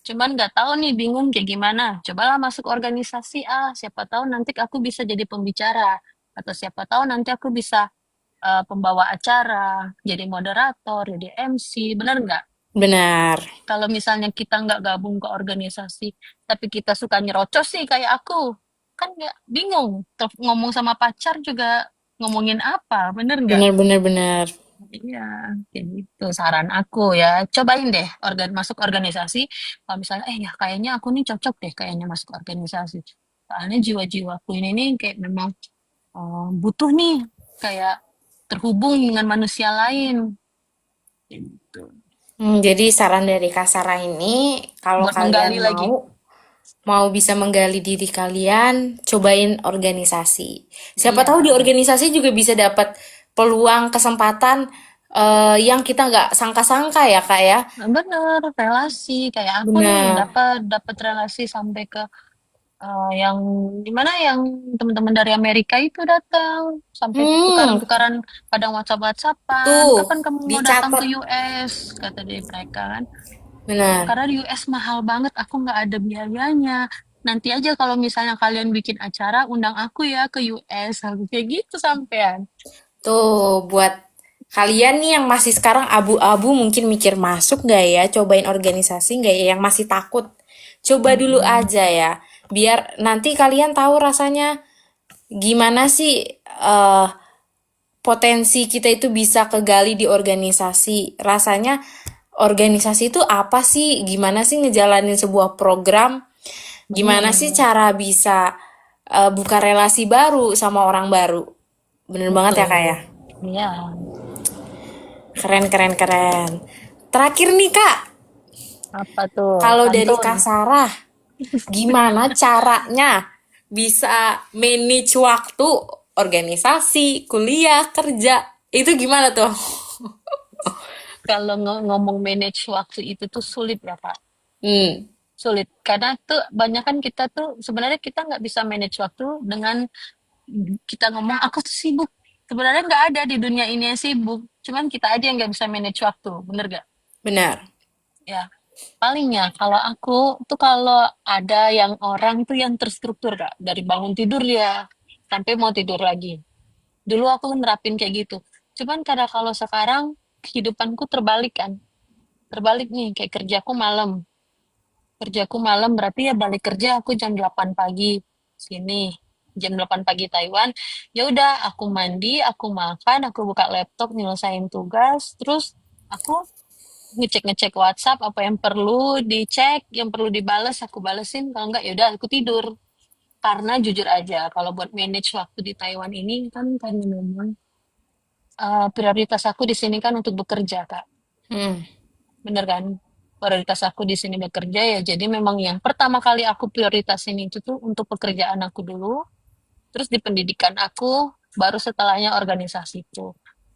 Speaker 1: Cuman nggak tahu nih, bingung kayak gimana. Cobalah masuk organisasi, siapa tahu nanti aku bisa jadi pembicara. Atau siapa tahu nanti aku bisa pembawa acara, jadi moderator, jadi MC. Bener nggak?
Speaker 2: Benar.
Speaker 1: Kalau misalnya kita nggak gabung ke organisasi, tapi kita suka nyerocos sih kayak aku. Kan nggak bingung. Ngomong sama pacar juga ngomongin apa, bener nggak?
Speaker 2: Benar, benar, benar.
Speaker 1: Iya, kayak gitu saran aku ya. Cobain deh masuk organisasi. Kalau misalnya, ya kayaknya aku nih cocok deh kayaknya masuk organisasi. Soalnya jiwa-jiwaku ini nih kayak memang butuh nih kayak terhubung dengan manusia lain. Gitu.
Speaker 2: Jadi saran dari Kak Sarah ini, kalau
Speaker 1: Buat menggali
Speaker 2: kalian
Speaker 1: lagi.
Speaker 2: mau bisa menggali diri kalian, cobain organisasi. Siapa
Speaker 1: Iya,
Speaker 2: tahu di organisasi juga bisa dapat peluang kesempatan yang kita nggak sangka-sangka ya Kak ya.
Speaker 1: bener relasi kayak aku nih
Speaker 2: Benar.
Speaker 1: dapat dapat relasi sampai ke yang gimana yang teman-teman dari Amerika itu datang sampai
Speaker 2: Hmm,
Speaker 1: tukaran-tukaran kadang WhatsApp-WhatsAppan.
Speaker 2: tuh
Speaker 1: Kapan kamu mau datang ke
Speaker 2: dicatat.
Speaker 1: US? Kata dia mereka kan.
Speaker 2: Benar.
Speaker 1: Karena di US mahal banget, aku nggak ada biayanya. Nanti aja kalau misalnya kalian bikin acara, undang aku ya ke US. Aku kayak gitu sampean.
Speaker 2: Tuh, buat kalian nih yang masih sekarang abu-abu mungkin mikir masuk nggak ya, cobain organisasi nggak ya, yang masih takut. Coba dulu
Speaker 1: Mm-mm.
Speaker 2: aja ya, biar nanti kalian tahu rasanya gimana sih potensi kita itu bisa kegali di organisasi. Rasanya organisasi itu apa sih? Gimana sih ngejalanin sebuah program? Gimana sih
Speaker 1: Bener,
Speaker 2: cara bisa buka relasi baru sama orang baru? Bener banget ya kak ya?
Speaker 1: betul. Iya,
Speaker 2: Keren, keren, keren. Terakhir nih Kak,
Speaker 1: apa tuh?
Speaker 2: kalau dari
Speaker 1: Pantun.
Speaker 2: Kak Sarah, gimana caranya bisa manage waktu organisasi, kuliah, kerja? Itu gimana tuh?
Speaker 1: Kalau ngomong manage waktu itu tuh sulit ya, Kak.
Speaker 2: Hmm,
Speaker 1: Sulit. Karena tuh banyak kan kita tuh sebenarnya kita nggak bisa manage waktu dengan kita ngomong aku tuh sibuk. Sebenarnya nggak ada di dunia ini yang sibuk. Cuman kita aja yang nggak bisa manage waktu. Bener gak?
Speaker 2: benar.
Speaker 1: Ya. Palingnya kalau aku tuh kalau ada yang orang tuh yang terstruktur Kak. Dari bangun tidur dia sampai mau tidur lagi. Dulu aku nerapin kayak gitu. Cuman karena kalau sekarang kehidupanku terbalik kan. Terbalik nih kayak kerjaku malam. Kerjaku malam berarti ya balik kerja aku jam 8 pagi sini. Jam 8 pagi Taiwan. Ya udah aku mandi, aku makan, aku buka laptop nyelesain tugas, terus aku ngecek-ngecek WhatsApp apa yang perlu dicek, yang perlu dibales aku balesin, kalau enggak ya udah aku tidur. Karena jujur aja kalau buat manage waktu di Taiwan ini kan karena memang prioritas aku di sini kan untuk bekerja, Kak.
Speaker 2: Hmm,
Speaker 1: Bener kan? Prioritas aku di sini bekerja ya. Jadi memang yang pertama kali aku prioritasin itu tuh untuk pekerjaan aku dulu, terus di pendidikan aku, baru setelahnya organisasiku.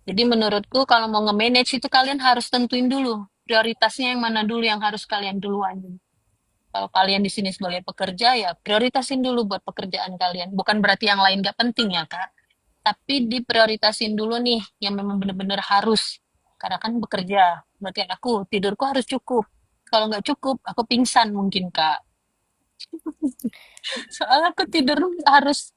Speaker 1: Jadi menurutku kalau mau nge-manage itu kalian harus tentuin dulu prioritasnya yang mana dulu yang harus kalian duluan. Kalau kalian di sini sebagai pekerja ya prioritasin dulu buat pekerjaan kalian. Bukan berarti yang lain gak penting ya Kak. Tapi diprioritasin dulu nih yang memang benar-benar harus. Karena kan bekerja. Berarti aku tidurku harus cukup. Kalau nggak cukup, aku pingsan mungkin Kak. Soalnya aku tidur harus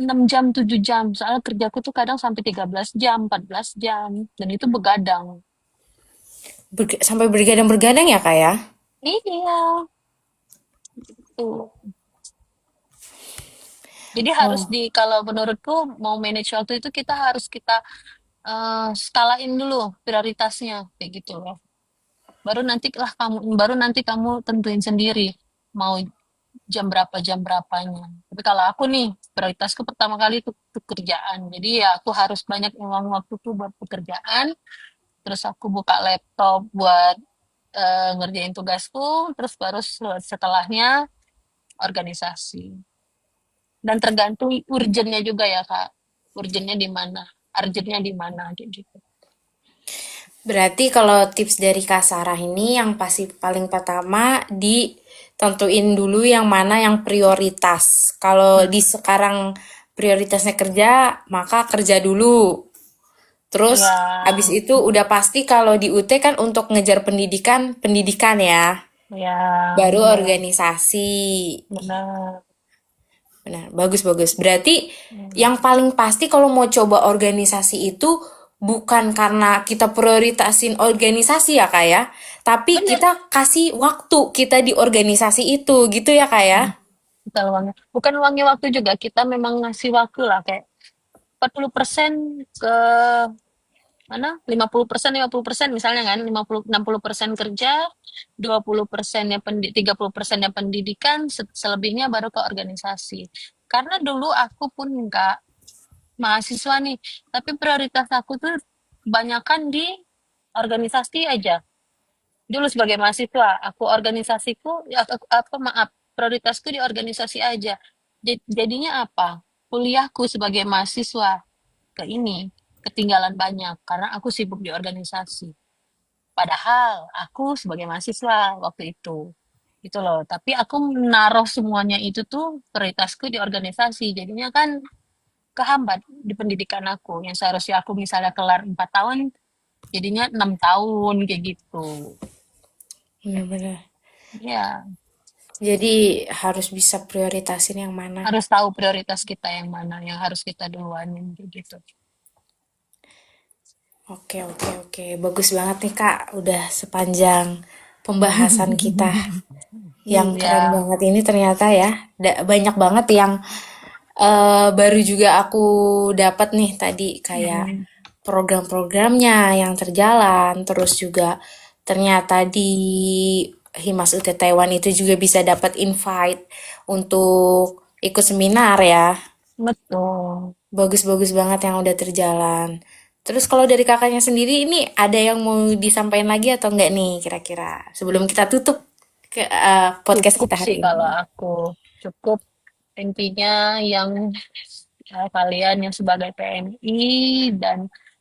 Speaker 1: 6 jam, 7 jam. Soalnya kerjaku tuh kadang sampai 13 jam, 14 jam. Dan itu begadang.
Speaker 2: sampai bergadang-bergadang ya Kak ya?
Speaker 1: Iya, tuh. Jadi harus
Speaker 2: Oh,
Speaker 1: kalau menurutku mau manage waktu itu kita harus skalain dulu prioritasnya kayak gitu loh. Baru nanti kamu tentuin sendiri mau jam berapanya. Tapi kalau aku nih prioritasku pertama kali itu kerjaan. Jadi ya aku harus banyak uang waktu tuh buat pekerjaan. Terus aku buka laptop buat ngerjain tugasku. Terus baru setelahnya organisasi. Dan tergantung urgennya juga ya kak. Urgennya di mana, urgentnya di mana kayak gitu.
Speaker 2: berarti kalau tips dari Kak Sarah ini yang pasti paling pertama ditentuin dulu yang mana yang prioritas. Kalau di
Speaker 1: Hmm,
Speaker 2: sekarang prioritasnya kerja, maka kerja dulu.
Speaker 1: ya,
Speaker 2: Terus abis itu udah pasti kalau di UT kan untuk ngejar pendidikan, pendidikan ya.
Speaker 1: ya,
Speaker 2: Baru
Speaker 1: benar,
Speaker 2: organisasi.
Speaker 1: benar.
Speaker 2: Benar, bagus-bagus. Berarti
Speaker 1: Hmm.
Speaker 2: yang paling pasti kalau mau coba organisasi itu bukan karena kita prioritasin organisasi ya kak ya, tapi
Speaker 1: Benar.
Speaker 2: kita kasih waktu kita di organisasi itu gitu ya kak ya.
Speaker 1: Hmm. Kita luangnya. Bukan luangnya waktu juga, kita memang ngasih waktu lah kayak 40% ke mana? 50% misalnya kan, 60% kerja, 20%-nya 30%-nya pendidikan, selebihnya baru ke organisasi. Karena dulu aku pun enggak mahasiswa nih, tapi prioritas aku tuh kebanyakan di organisasi aja. Dulu sebagai mahasiswa, aku organisasiku, ya, maaf, prioritasku di organisasi aja. Jadinya apa? Kuliahku sebagai mahasiswa ke ini ketinggalan banyak karena aku sibuk di organisasi. Padahal aku sebagai mahasiswa waktu itu, gitu loh. Tapi aku menaruh semuanya itu tuh prioritasku di organisasi. Jadinya kan kehambat di pendidikan aku. Yang seharusnya aku misalnya kelar 4 tahun, jadinya 6 tahun kayak gitu.
Speaker 2: Benar-benar.
Speaker 1: Ya,
Speaker 2: Jadi harus bisa prioritasin yang mana.
Speaker 1: harus tahu prioritas kita yang mana yang harus kita duluanin kayak gitu.
Speaker 2: Oke, oke, oke. Bagus banget nih Kak. Udah sepanjang pembahasan kita. Yang keren
Speaker 1: Iya.
Speaker 2: banget ini ternyata ya. Banyak banget yang baru juga aku dapat nih tadi kayak
Speaker 1: Hmm,
Speaker 2: program-programnya yang terjalan. Terus juga ternyata di Himas UT Taiwan itu juga bisa dapat invite untuk ikut seminar ya.
Speaker 1: betul.
Speaker 2: Bagus-bagus banget yang udah terjalan. Terus kalau dari kakaknya sendiri ini ada yang mau disampaikan lagi atau enggak nih kira-kira sebelum kita tutup ke podcast
Speaker 1: Cukup
Speaker 2: kita
Speaker 1: sih
Speaker 2: hari
Speaker 1: kalau
Speaker 2: ini.
Speaker 1: aku. Cukup intinya yang kalian yang sebagai PNI dan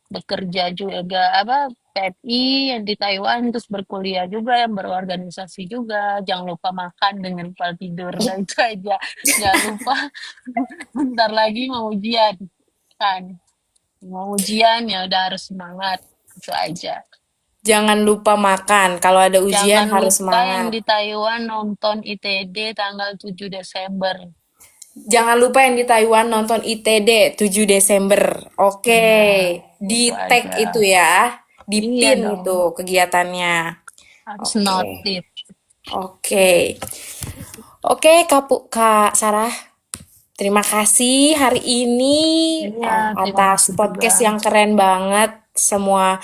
Speaker 1: bekerja juga apa PNI yang di Taiwan terus berkuliah juga yang berorganisasi juga jangan lupa makan dengan lupa tidur dan itu aja jangan lupa bentar lagi mau ujian kan mau ujian ya udah harus semangat itu aja.
Speaker 2: Jangan lupa makan. Kalau ada ujian
Speaker 1: Jangan
Speaker 2: harus
Speaker 1: lupa yang
Speaker 2: semangat.
Speaker 1: di Taiwan nonton ITD tanggal 7 Desember.
Speaker 2: Jangan lupa yang di Taiwan nonton ITD 7 Desember. Oke,
Speaker 1: Benar,
Speaker 2: di
Speaker 1: itu
Speaker 2: tag
Speaker 1: aja.
Speaker 2: itu ya. Di
Speaker 1: Iya
Speaker 2: pin
Speaker 1: dong,
Speaker 2: itu kegiatannya.
Speaker 1: harus
Speaker 2: Oke.
Speaker 1: notif.
Speaker 2: Oke. Oke, Kak Sarah. Terima kasih hari ini
Speaker 1: Iya, terima
Speaker 2: atas
Speaker 1: kasih juga.
Speaker 2: podcast yang keren banget. Semua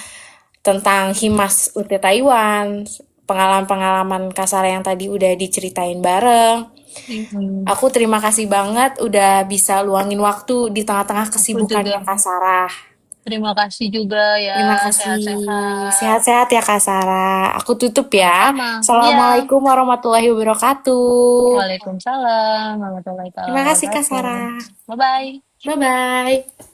Speaker 2: tentang Himas UT Taiwan. Pengalaman-pengalaman Kak Sarah yang tadi udah diceritain bareng.
Speaker 1: Mm-mm.
Speaker 2: Aku terima kasih banget udah bisa luangin waktu di tengah-tengah
Speaker 1: Aku juga
Speaker 2: kesibukannya Kak Sarah.
Speaker 1: terima kasih juga ya,
Speaker 2: Terima kasih.
Speaker 1: sehat-sehat.
Speaker 2: Sehat-sehat ya Kak Sarah. Aku tutup ya.
Speaker 1: Sama-sama. Iya.
Speaker 2: Assalamualaikum warahmatullahi wabarakatuh.
Speaker 1: Waalaikumsalam warahmatullahi
Speaker 2: Terima kasih Kak
Speaker 1: wabarakatuh.
Speaker 2: Sarah.
Speaker 1: Bye-bye.
Speaker 2: Bye-bye.